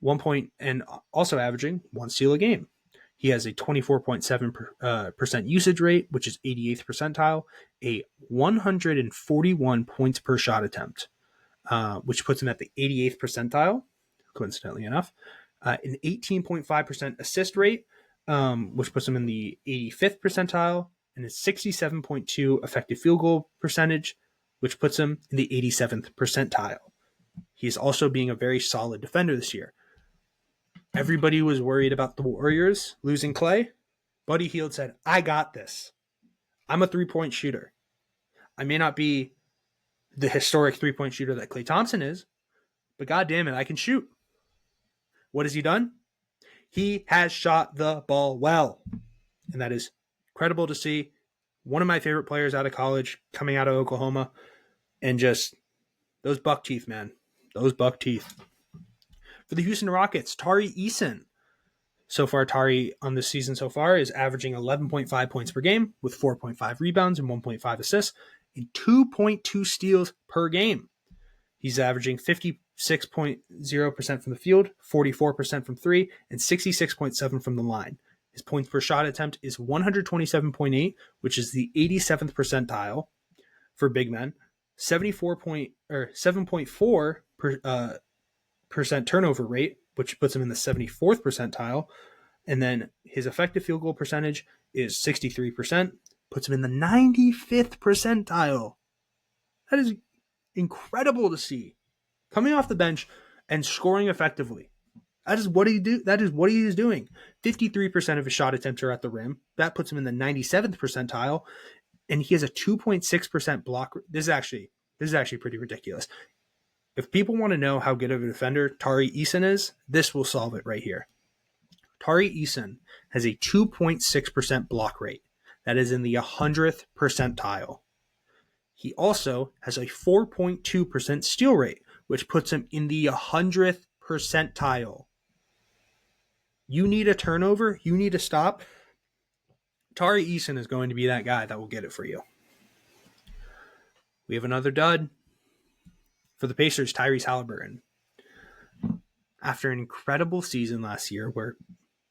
1 point and also averaging 1 steal a game. He has a 24.7% usage rate, which is 88th percentile, a 141 points per shot attempt, which puts him at the 88th percentile, coincidentally enough, an 18.5% assist rate, which puts him in the 85th percentile, and a 67.2 effective field goal percentage, which puts him in the 87th percentile. He's also being a very solid defender this year. Everybody was worried about the Warriors losing Clay. Buddy Hield said, I got this. I'm a three-point shooter. I may not be the historic three-point shooter that Klay Thompson is, but God damn it, I can shoot. What has he done? He has shot the ball well. And that is incredible to see. One of my favorite players out of college coming out of Oklahoma. And just those buck teeth, man. Those buck teeth. For the Houston Rockets, Tari Eason. So far, Tari on this season so far is averaging 11.5 points per game with 4.5 rebounds and 1.5 assists and 2.2 steals per game. He's averaging 56.0% from the field, 44% from 3, and 66.7% from the line. His points per shot attempt is 127.8, which is the 87th percentile for big men. 7.4% turnover rate, which puts him in the 74th percentile. And then his effective field goal percentage is 63%, puts him in the 95th percentile. That is incredible to see. Coming off the bench and scoring effectively. That is what he is doing. 53% of his shot attempts are at the rim. That puts him in the 97th percentile. And he has a 2.6% block. This is actually pretty ridiculous. If people want to know how good of a defender Tari Eason is, this will solve it right here. Tari Eason has a 2.6% block rate. That is in the 100th percentile. He also has a 4.2% steal rate, which puts him in the 100th percentile. You need a turnover, you need a stop. Tari Eason is going to be that guy that will get it for you. We have another dud. For the Pacers, Tyrese Halliburton. After an incredible season last year where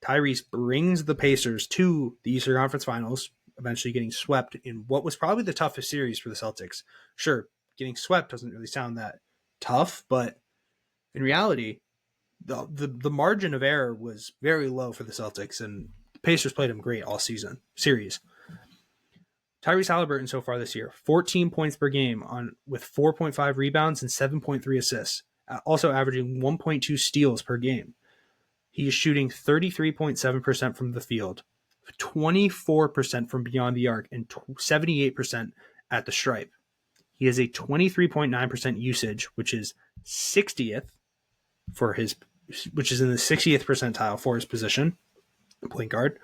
Tyrese brings the Pacers to the Eastern Conference Finals, eventually getting swept in what was probably the toughest series for the Celtics. Sure, getting swept doesn't really sound that tough, but in reality, the margin of error was very low for the Celtics, and the Pacers played them great all series. Tyrese Halliburton so far this year, 14 points per game with 4.5 rebounds and 7.3 assists, also averaging 1.2 steals per game. He is shooting 33.7% from the field, 24% from beyond the arc, and 78% at the stripe. He has a 23.9% usage, which is 60th for his, which is in the 60th percentile for his position, point guard,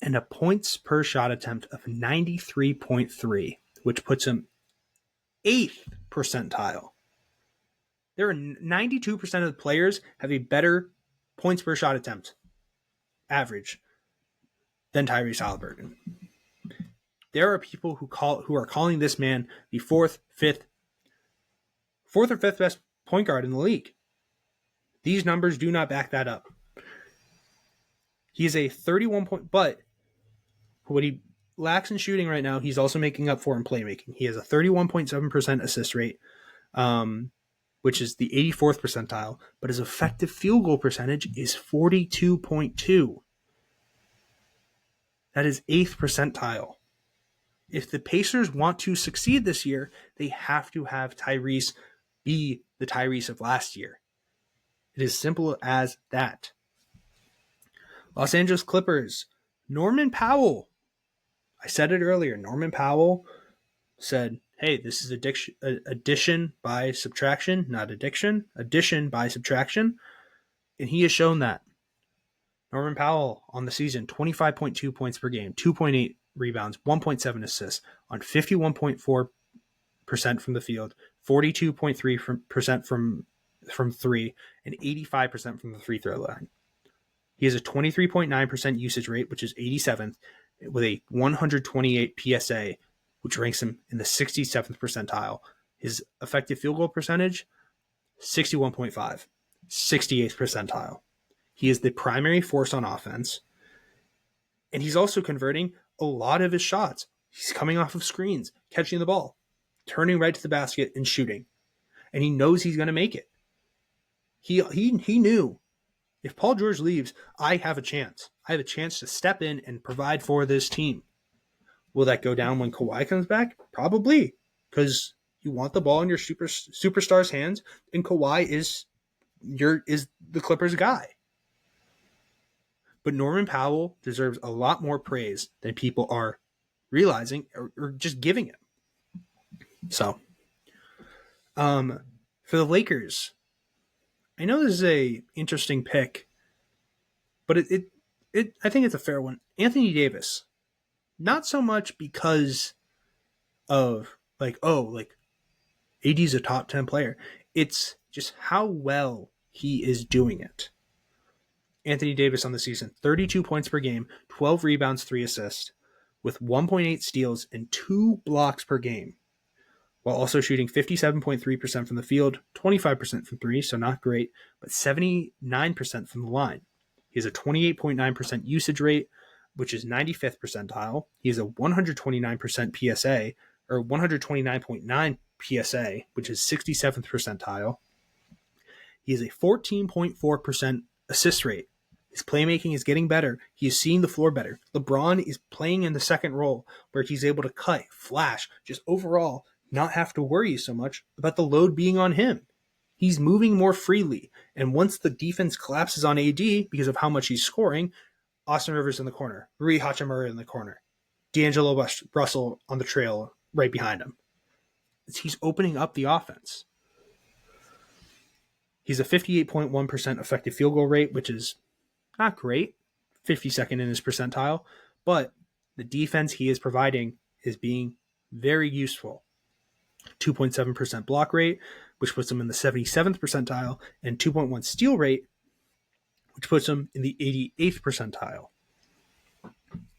and a points per shot attempt of 93.3, which puts him 8th percentile. There are 92% of the players have a better points per shot attempt average than Tyrese Haliburton. There are people who are calling this man the fourth or fifth best point guard in the league. These numbers do not back that up. He is a 31 point, but what he lacks in shooting right now, he's also making up for in playmaking. He has a 31.7% assist rate, which is the 84th percentile, but his effective field goal percentage is 42.2. That is 8th percentile. If the Pacers want to succeed this year, they have to have Tyrese be the Tyrese of last year. It is simple as that. Los Angeles Clippers, Norman Powell. I said it earlier. Norman Powell said, hey, this is addition by subtraction, not addiction. Addition by subtraction. And he has shown that. Norman Powell on the season, 25.2 points per game, 2.8 rebounds, 1.7 assists on 51.4% from the field, 42.3% from three, and 85% from the free throw line. He has a 23.9% usage rate, which is 87th, with a 128 PSA, which ranks him in the 67th percentile. His effective field goal percentage, 61.5, 68th percentile. He is the primary force on offense, and he's also converting a lot of his shots. He's coming off of screens, catching the ball, turning right to the basket, and shooting. And he knows he's going to make it. He knew, if Paul George leaves, I have a chance. I have a chance to step in and provide for this team. Will that go down when Kawhi comes back? Probably, because you want the ball in your superstar's hands, and Kawhi is the Clippers guy. But Norman Powell deserves a lot more praise than people are realizing or just giving him. So, for the Lakers, I know this is a interesting pick, but I think it's a fair one. Anthony Davis, not so much because of AD's a top 10 player. It's just how well he is doing it. Anthony Davis on the season, 32 points per game, 12 rebounds, 3 assists, with 1.8 steals and 2 blocks per game, while also shooting 57.3% from the field, 25% from 3, so not great, but 79% from the line. He has a 28.9% usage rate, which is 95th percentile. He has a 129% PSA, or 129.9 PSA, which is 67th percentile. He has a 14.4% assist rate. His playmaking is getting better. He is seeing the floor better. LeBron is playing in the second role where he's able to cut, flash, just overall not have to worry so much about the load being on him. He's moving more freely. And once the defense collapses on AD because of how much he's scoring, Austin Rivers in the corner, Rui Hachimura in the corner, D'Angelo Russell on the trail right behind him. He's opening up the offense. He's a 58.1% effective field goal rate, which is not great, 52nd in his percentile, but the defense he is providing is being very useful. 2.7% block rate, which puts him in the 77th percentile, and 2.1 steal rate, which puts him in the 88th percentile.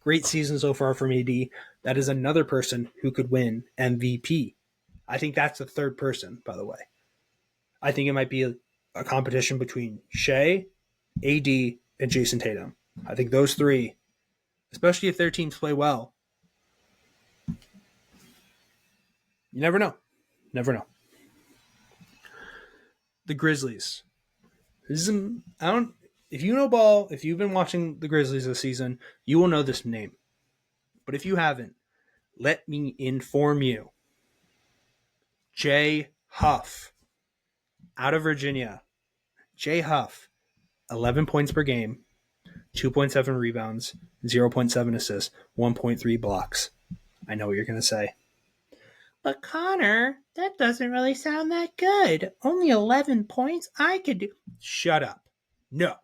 Great season so far from AD. That is another person who could win MVP. I think that's the third person, by the way. I think it might be a competition between Shea, AD, and Jason Tatum. I think those three, especially if their teams play well, you never know. Never know. The Grizzlies. If you know ball, if you've been watching the Grizzlies this season, you will know this name. But if you haven't, let me inform you. Jay Huff, out of Virginia. Jay Huff, 11 points per game, 2.7 rebounds, 0.7 assists, 1.3 blocks. I know what you're going to say. But Connor, that doesn't really sound that good. Only 11 points? I could do. Shut up. No.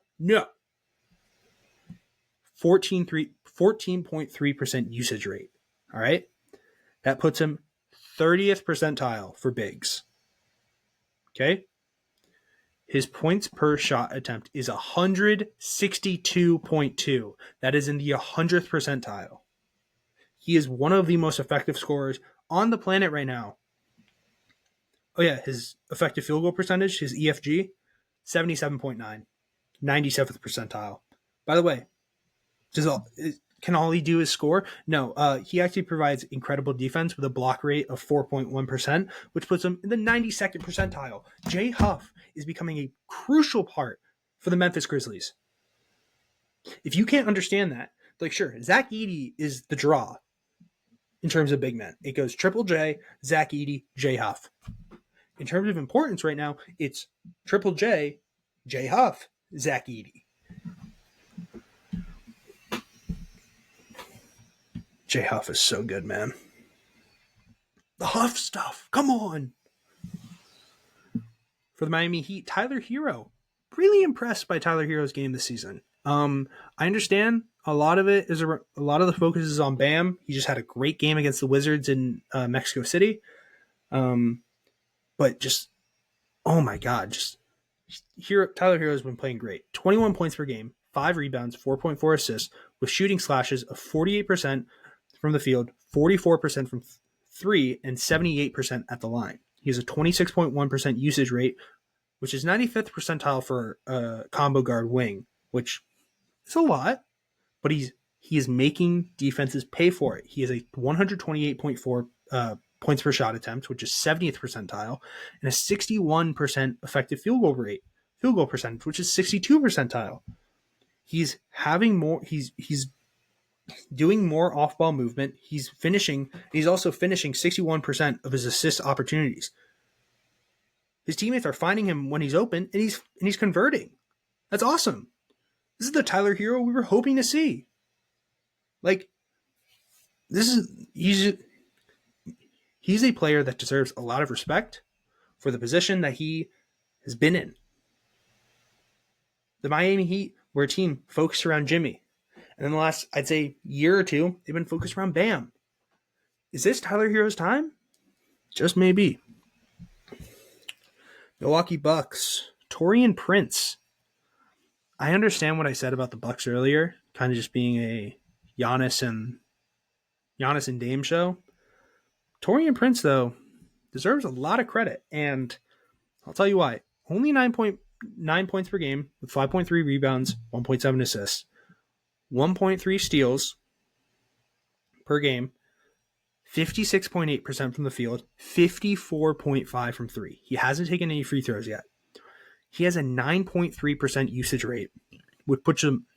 14.3% usage rate. All right? That puts him 30th percentile for bigs. Okay? His points per shot attempt is 162.2. That is in the 100th percentile. He is one of the most effective scorers on the planet right now. Oh, yeah, his effective field goal percentage, his EFG, 77.9, 97th percentile. By the way, can all he do is score? No, he actually provides incredible defense with a block rate of 4.1%, which puts him in the 92nd percentile. Jay Huff is becoming a crucial part for the Memphis Grizzlies. If you can't understand that, like, sure, Zach Edey is the draw in terms of big men. It goes Triple J, Zach Edey, Jay Huff. In terms of importance right now, it's Triple J, Jay Huff, Zach Edey. Jay Huff is so good, man. The Huff stuff. Come on. For the Miami Heat, Tyler Hero. Really impressed by Tyler Hero's game this season. I understand a lot of the focus is on Bam. He just had a great game against the Wizards in Mexico City. But just, oh my God, Tyler Hero has been playing great. 21 points per game, 5 rebounds, 4.4 assists, with shooting slashes of 48% from the field, 44% from 3, and 78% at the line. He has a 26.1% usage rate, which is 95th percentile for a combo guard wing, which is a lot, but he is making defenses pay for it. He has a 128.4 points per shot attempt, which is 70th percentile, and a 61% effective field goal percentage, which is 62 percentile. He's having more. He's doing more off-ball movement. He's also finishing 61% of his assist opportunities. His teammates are finding him when he's open, and he's converting. That's awesome. This is the Tyler Hero we were hoping to see. Like, he's a player that deserves a lot of respect for the position that he has been in. The Miami Heat were a team focused around Jimmy. And in the last, I'd say, year or two, they've been focused around Bam. Is this Tyler Hero's time? Just maybe. Milwaukee Bucks. Taurean Prince. I understand what I said about the Bucks earlier, kind of just being a Giannis and Dame show. Taurean Prince, though, deserves a lot of credit, and I'll tell you why. Only 9.9 points per game with 5.3 rebounds, 1.7 assists, 1.3 steals per game, 56.8% from the field, 54.5 from 3. He hasn't taken any free throws yet. He has a 9.3% usage rate, which puts him,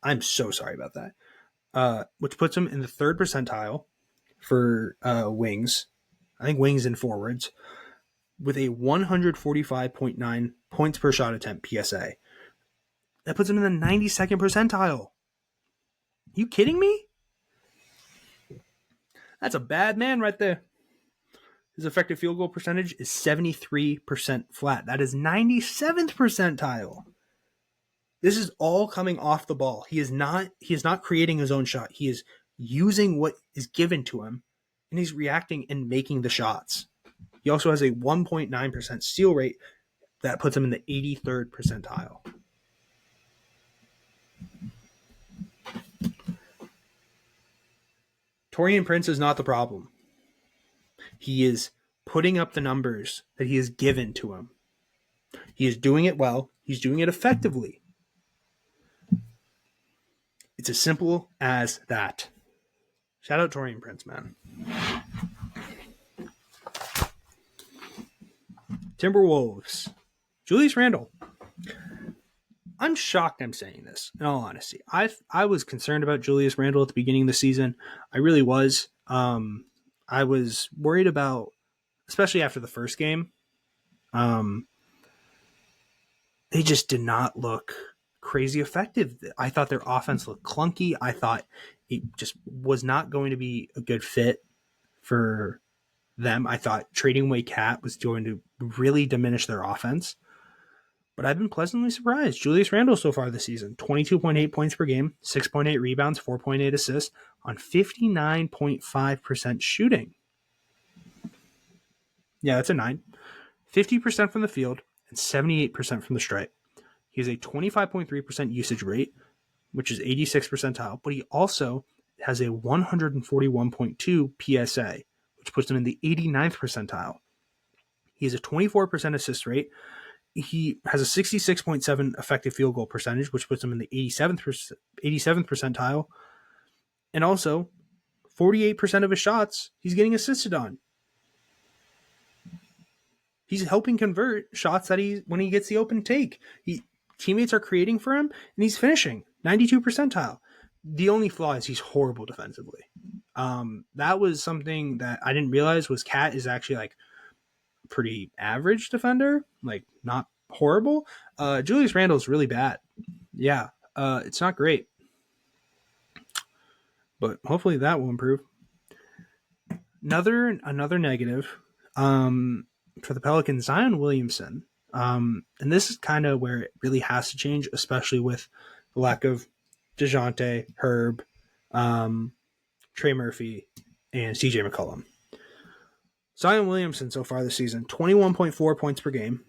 I'm so sorry about that, which puts him in the 3rd percentile for wings. I think wings and forwards, with a 145.9 points per shot attempt PSA. That puts him in the 92nd percentile. You kidding me? That's a bad man right there. His effective field goal percentage is 73% flat. That is 97th percentile. This is all coming off the ball. He is not creating his own shot. He is using what is given to him, and he's reacting and making the shots. He also has a 1.9% steal rate that puts him in the 83rd percentile. Taurean Prince is not the problem. He is putting up the numbers that he is given to him. He is doing it well. He's doing it effectively. It's as simple as that. Shout out Taurean Prince, man. Timberwolves. Julius Randle. I'm shocked I'm saying this, in all honesty. I was concerned about Julius Randle at the beginning of the season. I really was. I was worried about, especially after the first game, they just did not look crazy effective. I thought their offense looked clunky. I thought He just was not going to be a good fit for them. I thought trading away Cat was going to really diminish their offense. But I've been pleasantly surprised. Julius Randle so far this season, 22.8 points per game, 6.8 rebounds, 4.8 assists on 59.5% shooting. Yeah, that's a 9. 50% from the field and 78% from the stripe. He has a 25.3% usage rate, which is 86th percentile, but he also has a 141.2 PSA, which puts him in the 89th percentile. He has a 24% assist rate. He has a 66.7 effective field goal percentage, which puts him in the 87th percentile. And also, 48% of his shots he's getting assisted on. He's helping convert shots that when he gets the open take. Teammates are creating for him, and he's finishing 92 percentile. The only flaw is he's horrible defensively. That was something that I didn't realize was Cat is actually like pretty average defender, like not horrible. Julius Randle is really bad. Yeah, it's not great, but hopefully that will improve. Another negative for the Pelicans, Zion Williamson. And this is kind of where it really has to change, especially with the lack of DeJounte, Herb, Trey Murphy, and CJ McCollum. Zion Williamson so far this season, 21.4 points per game,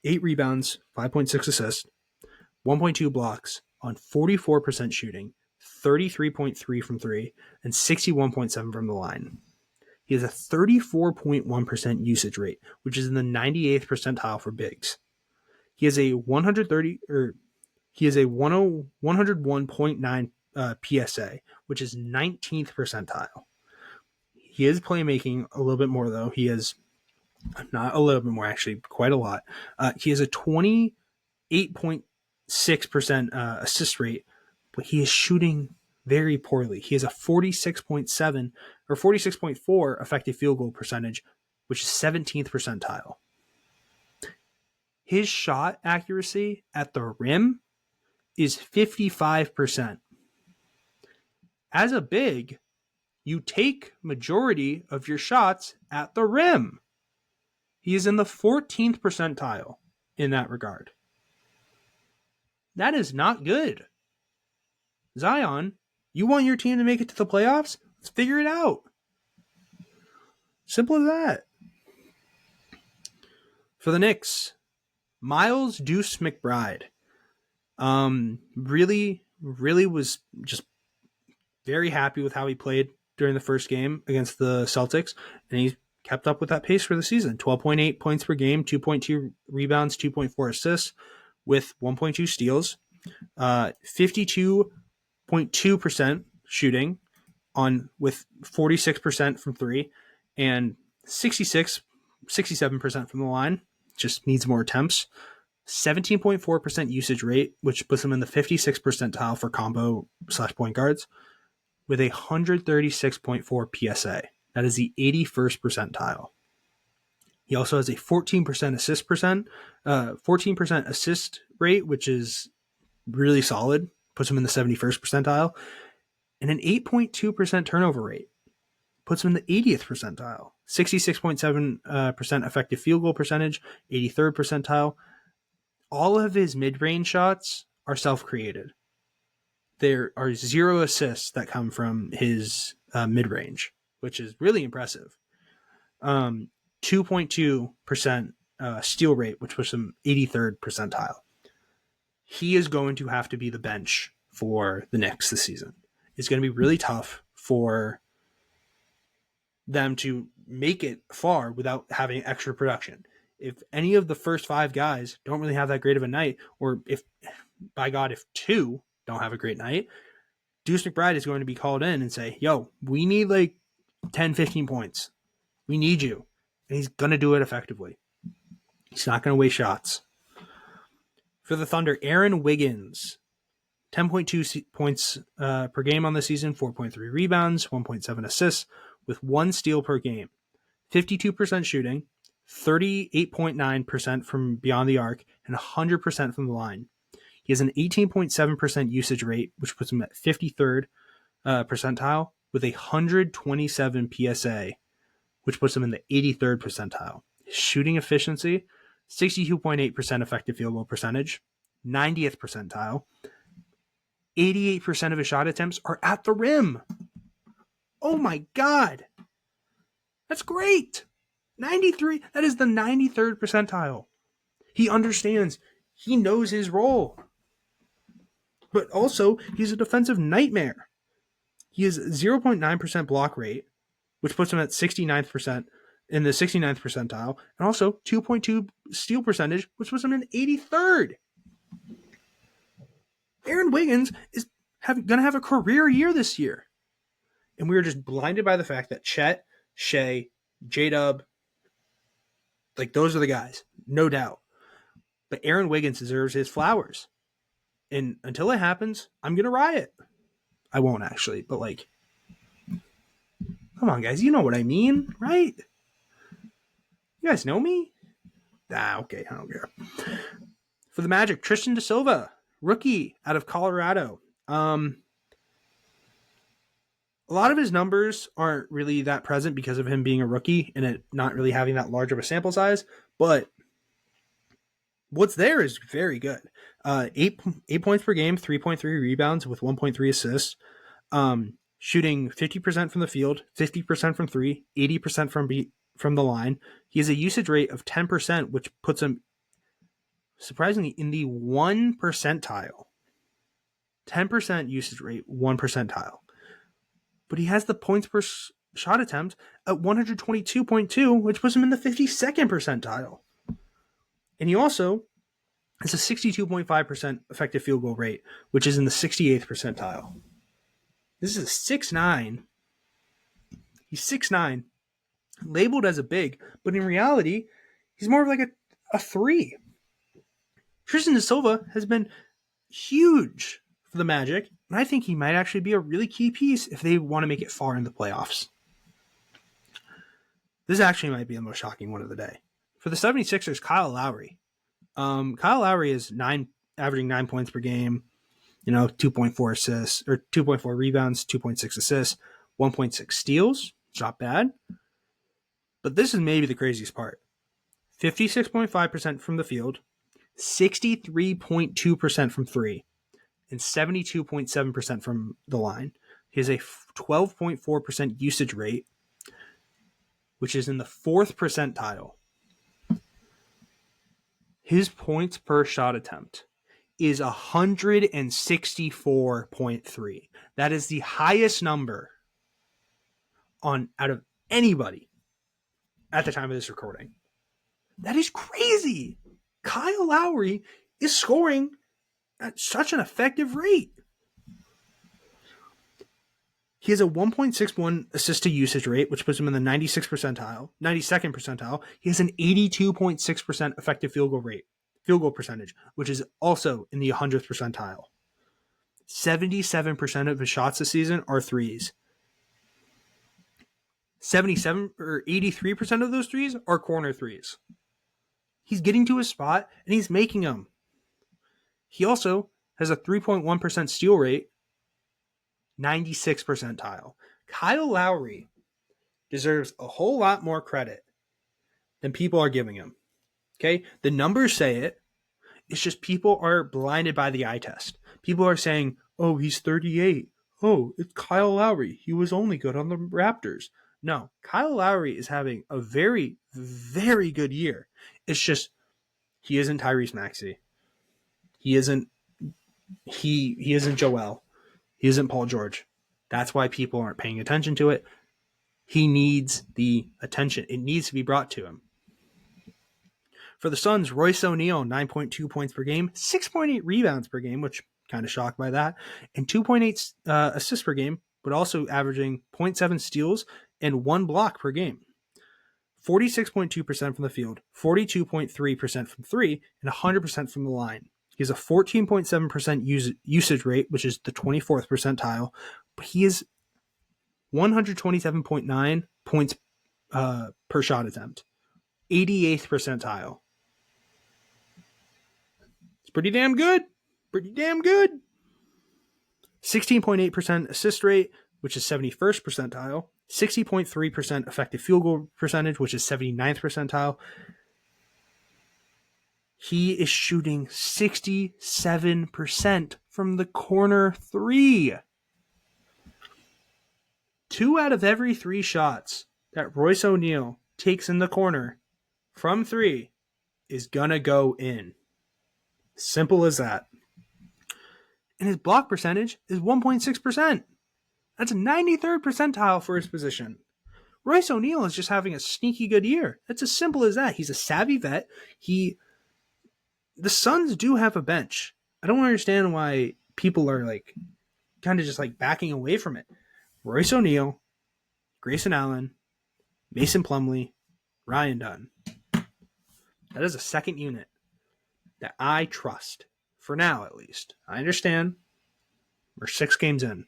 8 rebounds, 5.6 assists, 1.2 blocks on 44% shooting, 33.3 from 3, and 61.7 from the line. He has a 34.1% usage rate, which is in the 98th percentile for bigs. He has a 101.9 PSA, which is 19th percentile. He is playmaking a little bit more, though. He is not a little bit more, actually, quite a lot. He has a 28.6% assist rate, but he is shooting very poorly. He has a 46.7 or 46.4 effective field goal percentage, which is 17th percentile. His shot accuracy at the rim is 55%. As a big, you take majority of your shots at the rim. He is in the 14th percentile in that regard. That is not good. Zion, you want your team to make it to the playoffs? Let's figure it out. Simple as that. For the Knicks, Miles Deuce McBride. Really was just very happy with how he played during the first game against the Celtics, and he kept up with that pace for the season. 12.8 points per game, 2.2 rebounds, 2.4 assists, with 1.2 steals, 52.2% shooting with 46% from 3, and 67% from the line. Just needs more attempts. 17.4% usage rate, which puts him in the 56th percentile for combo/point guards, with a 136.4 PSA. That is the 81st percentile. He also has a 14% assist rate, which is really solid, puts him in the 71st percentile, and an 8.2% turnover rate, puts him in the 80th percentile. 66.7% effective field goal percentage, 83rd percentile. All of his mid-range shots are self-created. There are 0 assists that come from his mid-range, which is really impressive. 2.2% steal rate, which puts him 83rd percentile. He is going to have to be the bench for the Knicks this season. It's going to be really tough for them to make it far without having extra production. If any of the first 5 guys don't really have that great of a night, or if 2 don't have a great night, Deuce McBride is going to be called in and say, yo, we need like 10, 15 points. We need you. And he's going to do it effectively. He's not going to waste shots. For the Thunder, Aaron Wiggins, 10.2 points per game on the season, 4.3 rebounds, 1.7 assists, with 1 steal per game. 52% shooting, 38.9% from beyond the arc, and 100% from the line. He has an 18.7% usage rate, which puts him at 53rd percentile with 127 PSA, which puts him in the 83rd percentile. His shooting efficiency, 62.8% effective field goal percentage, 90th percentile. 88% of his shot attempts are at the rim. Oh my God. That's great. 93. That is the 93rd percentile. He understands. He knows his role. But also, he's a defensive nightmare. He has 0.9% block rate, which puts him at 69% in the 69th percentile, and also 2.2 steal percentage, which puts him in 83rd. Aaron Wiggins is going to have a career year this year. And we were just blinded by the fact that Chet, Shea, J-Dub, like those are the guys, no doubt. But Aaron Wiggins deserves his flowers. And until it happens, I'm going to riot. I won't actually, but like, come on, guys. You know what I mean, right? You guys know me? Okay. I don't care. For the Magic, Tristan da Silva, rookie out of Colorado. A lot of his numbers aren't really that present because of him being a rookie and it not really having that large of a sample size, but what's there is very good. 8 points per game, 3.3 rebounds with 1.3 assists. Shooting 50% from the field, 50% from three, 80% from the line. He has a usage rate of 10%, which puts him surprisingly in the 1 percentile. 10% usage rate, 1 percentile. But he has the points per shot attempt at 122.2, which puts him in the 52nd percentile. And he also has a 62.5% effective field goal rate, which is in the 68th percentile. This is a 6'9". He's 6'9", labeled as a big, but in reality, he's more of like a 3. Tristan da Silva has been huge for the Magic, and I think he might actually be a really key piece if they want to make it far in the playoffs. This actually might be the most shocking one of the day. For the 76ers, Kyle Lowry. Kyle Lowry is averaging 9 points per game, 2.4 assists, or 2.4 rebounds, 2.6 assists, 1.6 steals. It's not bad. But this is maybe the craziest part. 56.5% from the field, 63.2% from three, and 72.7% from the line. He has a 12.4% usage rate, which is in the 4th percentile. His points per shot attempt is 164.3. That is the highest number out of anybody at the time of this recording. That is crazy. Kyle Lowry is scoring at such an effective rate. He has a 1.61 assist to usage rate, which puts him in the 92nd percentile. He has an 82.6% effective field goal percentage, which is also in the 100th percentile. 77% of his shots this season are threes. 77 or 83% of those threes are corner threes. He's getting to his spot and he's making them. He also has a 3.1% steal rate, 96th percentile. Kyle Lowry deserves a whole lot more credit than people are giving him. Okay? The numbers say it. It's just people are blinded by the eye test. People are saying, oh, he's 38. Oh, it's Kyle Lowry. He was only good on the Raptors. No, Kyle Lowry is having a very, very good year. It's just he isn't Tyrese Maxey. He isn't Joel. He isn't Paul George. That's why people aren't paying attention to it. He needs the attention. It needs to be brought to him. For the Suns, Royce O'Neal, 9.2 points per game, 6.8 rebounds per game, which kind of shocked by that, and 2.8 assists per game, but also averaging 0.7 steals and 1 block per game. 46.2% from the field, 42.3% from three, and 100% from the line. He has a 14.7% usage rate, which is the 24th percentile, but he is 127.9 points per shot attempt, 88th percentile. It's pretty damn good. Pretty damn good. 16.8% assist rate, which is 71st percentile. 60.3% effective field goal percentage, which is 79th percentile. He is shooting 67% from the corner three. 2 out of every 3 shots that Royce O'Neal takes in the corner from 3 is gonna go in. Simple as that. And his block percentage is 1.6%. That's a 93rd percentile for his position. Royce O'Neal is just having a sneaky good year. It's as simple as that. He's a savvy vet. The Suns do have a bench. I don't understand why people are like kind of just like backing away from it. Royce O'Neal, Grayson Allen, Mason Plumlee, Ryan Dunn. That is a second unit that I trust. For now, at least. I understand. We're 6 games in.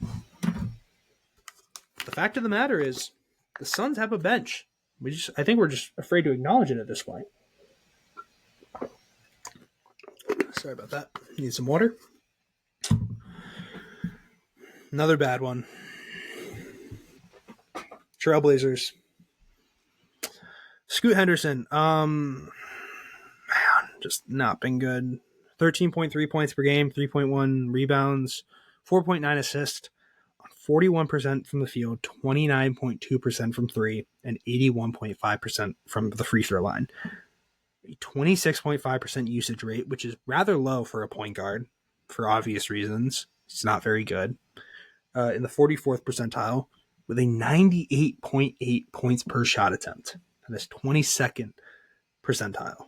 The fact of the matter is, the Suns have a bench. I think we're just afraid to acknowledge it at this point. Sorry about that. Need some water. Another bad one. Trailblazers. Scoot Henderson. Man, just not been good. 13.3 points per game, 3.1 rebounds, 4.9 assists, 41% from the field, 29.2% from 3, and 81.5% from the free throw line. A 26.5% usage rate, which is rather low for a point guard for obvious reasons. It's not very good. In the 44th percentile with a 98.8 points per shot attempt. That is 22nd percentile.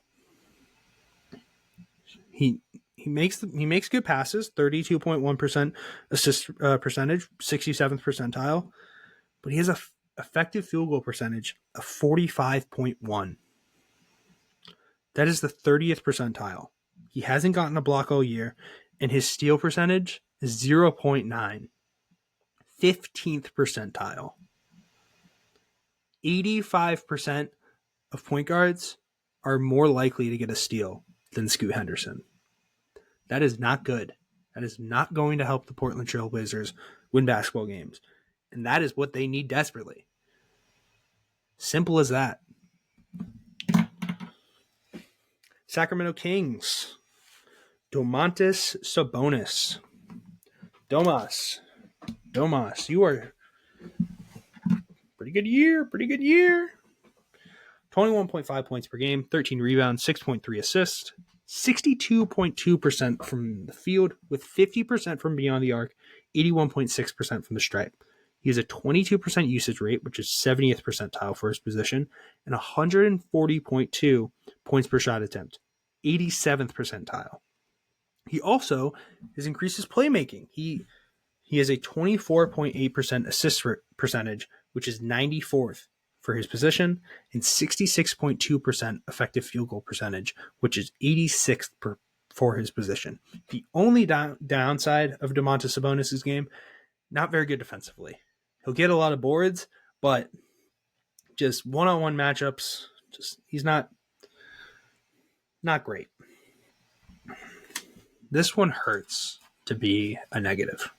He makes good passes, 32.1% assist percentage, 67th percentile, but he has a effective field goal percentage of 45.1. That is the 30th percentile. He hasn't gotten a block all year, and his steal percentage is 0.9. 15th percentile. 85% of point guards are more likely to get a steal than Scoot Henderson. That is not good. That is not going to help the Portland Trailblazers win basketball games. And that is what they need desperately. Simple as that. Sacramento Kings. Domantas Sabonis. Domas, you are pretty good year. 21.5 points per game, 13 rebounds, 6.3 assists, 62.2% from the field with 50% from beyond the arc, 81.6% from the stripe. He has a 22% usage rate, which is 70th percentile for his position, and 140.2 points per shot attempt, 87th percentile. He also has increased his playmaking. He has a 24.8% assist percentage, which is 94th for his position, and 66.2% effective field goal percentage, which is 86th for his position. The only downside of Domantas Sabonis' game, not very good defensively. He'll get a lot of boards, but just one-on-one matchups, he's not great. This one hurts to be a negative.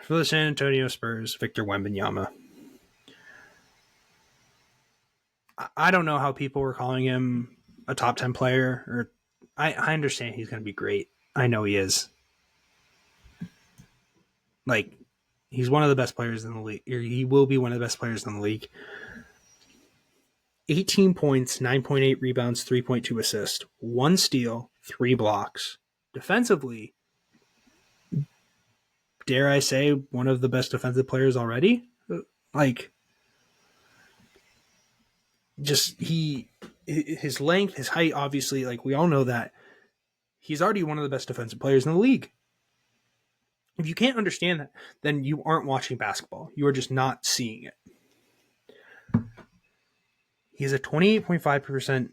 For the San Antonio Spurs, Victor Wembanyama. I don't know how people were calling him a top 10 player. Or I understand he's going to be great. I know he is. Like, he's one of the best players in the league. Or he will be one of the best players in the league. 18 points, 9.8 rebounds, 3.2 assists, 1 steal, 3 blocks. Defensively, dare I say, one of the best defensive players already? Like, just his length, his height, obviously, like, we all know that. He's already one of the best defensive players in the league. If you can't understand that, then you aren't watching basketball. You are just not seeing it. He has a 28.5%,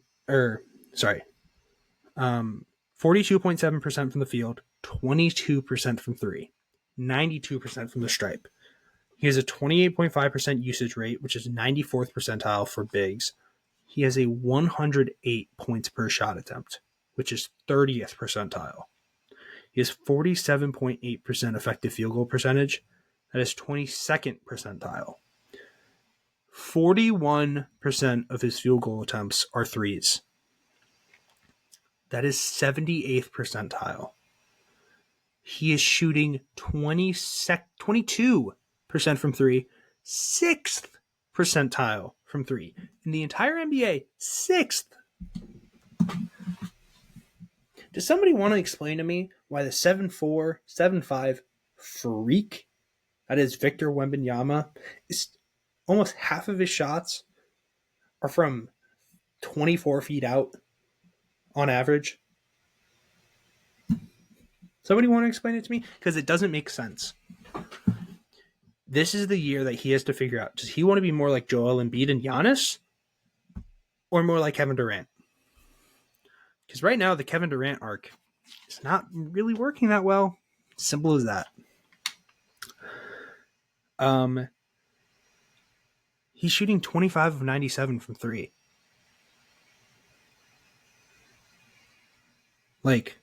42.7% from the field, 22% from 3, 92% from the stripe. He has a 28.5% usage rate, which is 94th percentile for bigs. He has a 108 points per shot attempt, which is 30th percentile. He has 47.8% effective field goal percentage. That is 22nd percentile. 41% of his field goal attempts are threes. That is 78th percentile. He is shooting 22% from three, 6th percentile from three. In the entire NBA, 6th. Does somebody want to explain to me why the 7'4", 7'5" freak, that is Victor Wembanyama, is almost half of his shots are from 24 feet out on average? Somebody want to explain it to me? Because it doesn't make sense. This is the year that he has to figure out. Does he want to be more like Joel Embiid and Giannis? Or more like Kevin Durant? Because right now, the Kevin Durant arc is not really working that well. Simple as that. He's shooting 25 of 97 from three. Like,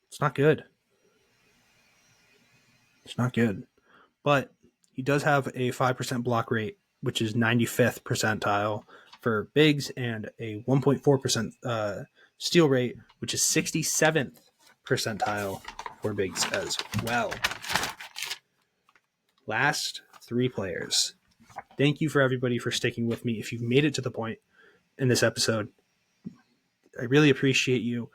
it's not good. It's not good. But he does have a 5% block rate, which is 95th percentile for bigs, and a 1.4% steal rate, which is 67th percentile for bigs as well. Last three players. Thank you for everybody for sticking with me. If you've made it to the point in this episode, I really appreciate you.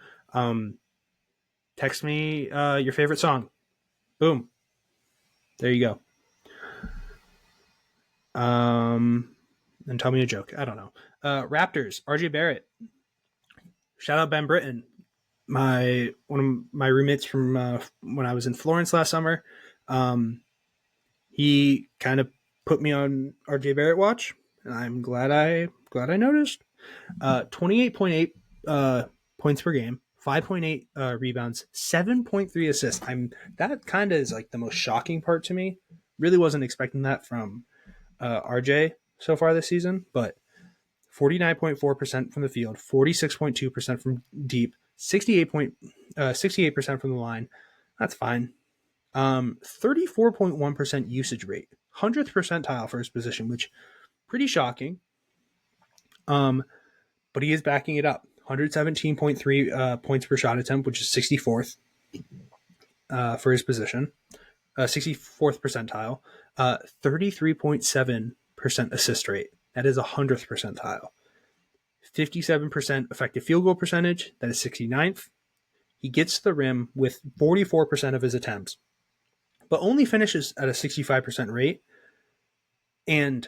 Text me your favorite song. Boom. There you go. And tell me a joke. I don't know. Raptors, RJ Barrett. Shout out Ben Britton. One of my roommates from when I was in Florence last summer. He kind of put me on RJ Barrett watch, and I'm glad I noticed. 28.8 points per game, 5.8 rebounds, 7.3 assists. That kind of is like the most shocking part to me. Really wasn't expecting that from RJ so far this season, but 49.4% from the field, 46.2% from deep, 68% from the line. That's fine. 34.1% usage rate, 100th percentile for his position, which pretty shocking. But he is backing it up. 117.3 points per shot attempt, which is 64th for his position. 64th percentile. 33.7% assist rate. That is 100th percentile. 57% effective field goal percentage. That is 69th. He gets to the rim with 44% of his attempts, but only finishes at a 65% rate. And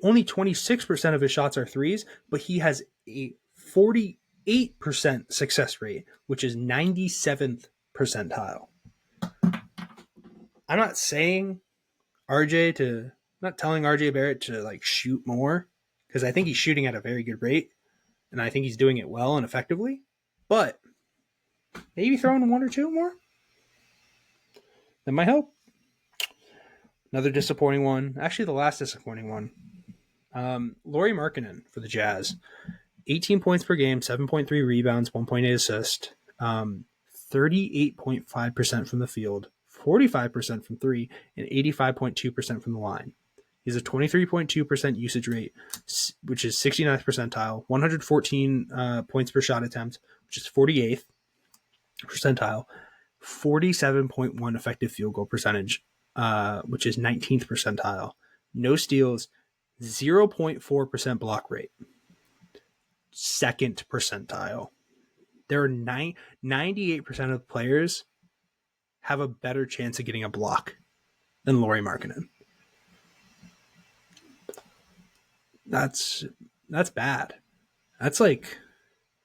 only 26% of his shots are threes, but he has a 48% success rate, which is 97th percentile. I'm not saying not telling RJ Barrett to like shoot more, because I think he's shooting at a very good rate, and I think he's doing it well and effectively. But maybe throwing one or two more, that might help. Another disappointing one. Actually, the last disappointing one. Lauri Markkanen for the Jazz. 18 points per game, 7.3 rebounds, 1.8 assists, 38.5% from the field, 45% from three, and 85.2% from the line. He has a 23.2% usage rate, which is 69th percentile, 114 points per shot attempt, which is 48th percentile, 47.1 effective field goal percentage, which is 19th percentile. No steals, 0.4% block rate, 2nd percentile. There are 98% of players have a better chance of getting a block than Lauri Markkanen. That's bad. That's like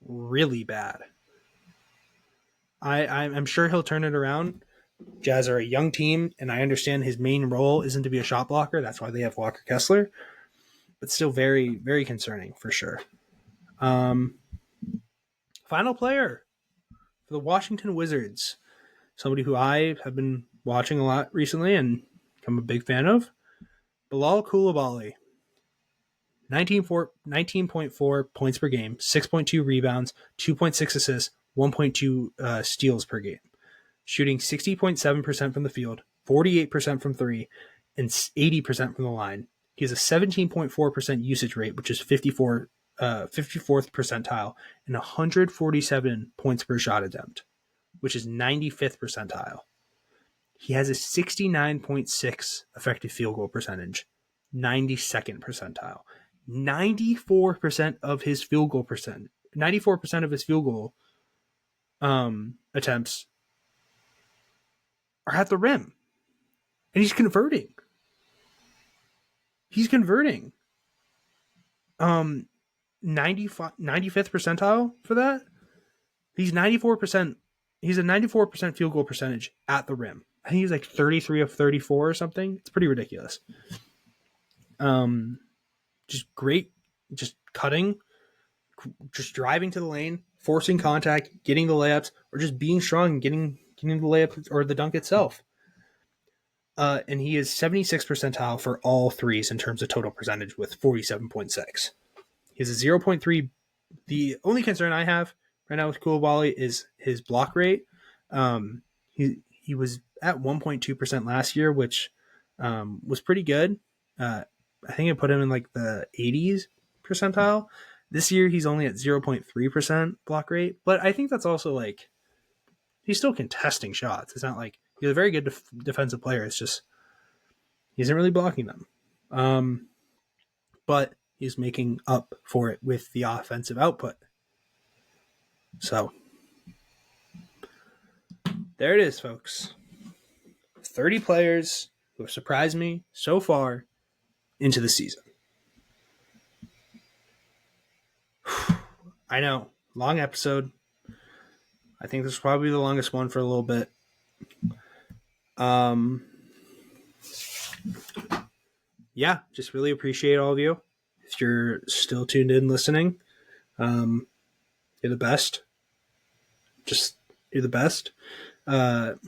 really bad. I'm sure he'll turn it around. Jazz are a young team, and I understand his main role isn't to be a shot blocker. That's why they have Walker Kessler. But still very, very concerning for sure. Final player for the Washington Wizards. Somebody who I have been watching a lot recently and I'm a big fan of. Bilal Coulibaly. 19.4 points per game, 6.2 rebounds, 2.6 assists, 1.2 steals per game, shooting 60.7% from the field, 48% from three, and 80% from the line. He has a 17.4% usage rate, which is 54th percentile, and 147 points per shot attempt, which is 95th percentile. He has a 69.6 effective field goal percentage, 92nd percentile. 94% of his field goal percent, 94% of his field goal attempts are at the rim. And he's converting. He's converting. 95th percentile for that. He's 94%. He's a 94% field goal percentage at the rim. I think he's like 33 of 34 or something. It's pretty ridiculous. Just great, just cutting, just driving to the lane, forcing contact, getting the layups, or just being strong and getting the layup or the dunk itself. And he is 76th percentile for all threes in terms of total percentage with 47.6. He has a 0.3. The only concern I have right now with Koulibaly is his block rate. He was at 1.2% last year, which was pretty good. I think I put him in like the 80s percentile. This year, he's only at 0.3% block rate, but I think that's also like he's still contesting shots. It's not like he's a very good defensive player. It's just he isn't really blocking them. But he's making up for it with the offensive output. So there it is, folks. 30 players who have surprised me so far into the season. I know, long episode. I think this is probably the longest one for a little bit. Yeah, just really appreciate all of you. If you're still tuned in listening, you're the best. Just, you're the best.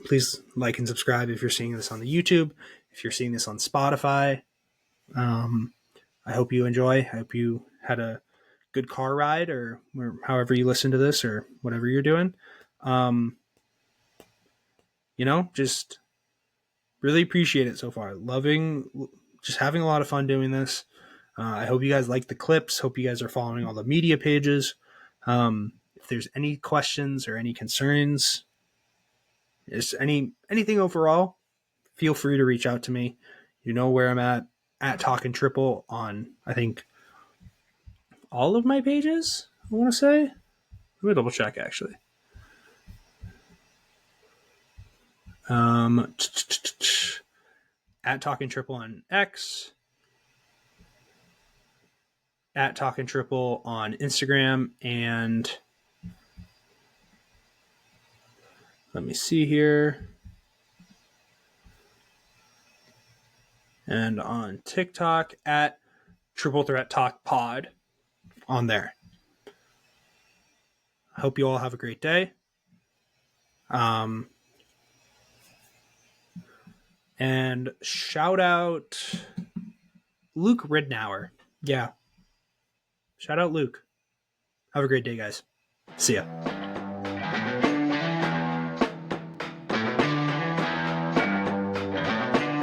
Please like and subscribe if you're seeing this on the YouTube. If you're seeing this on Spotify, I hope you enjoy. I hope you had a good car ride or however you listen to this or whatever you're doing. Just really appreciate it so far. Loving, just having a lot of fun doing this. I hope you guys like the clips. Hope you guys are following all the media pages. If there's any questions or any concerns, just anything overall, feel free to reach out to me. You know where I'm at Talkin' Triple on, I think, all of my pages, I want to say. Let me double check, actually. At Talkin' Triple on X. At Talkin' Triple on Instagram. And let me see here. And on TikTok at Triple Threat Talk Pod on there. I hope you all have a great day. And shout out Luke Ridnour. Yeah. Shout out Luke. Have a great day, guys. See ya.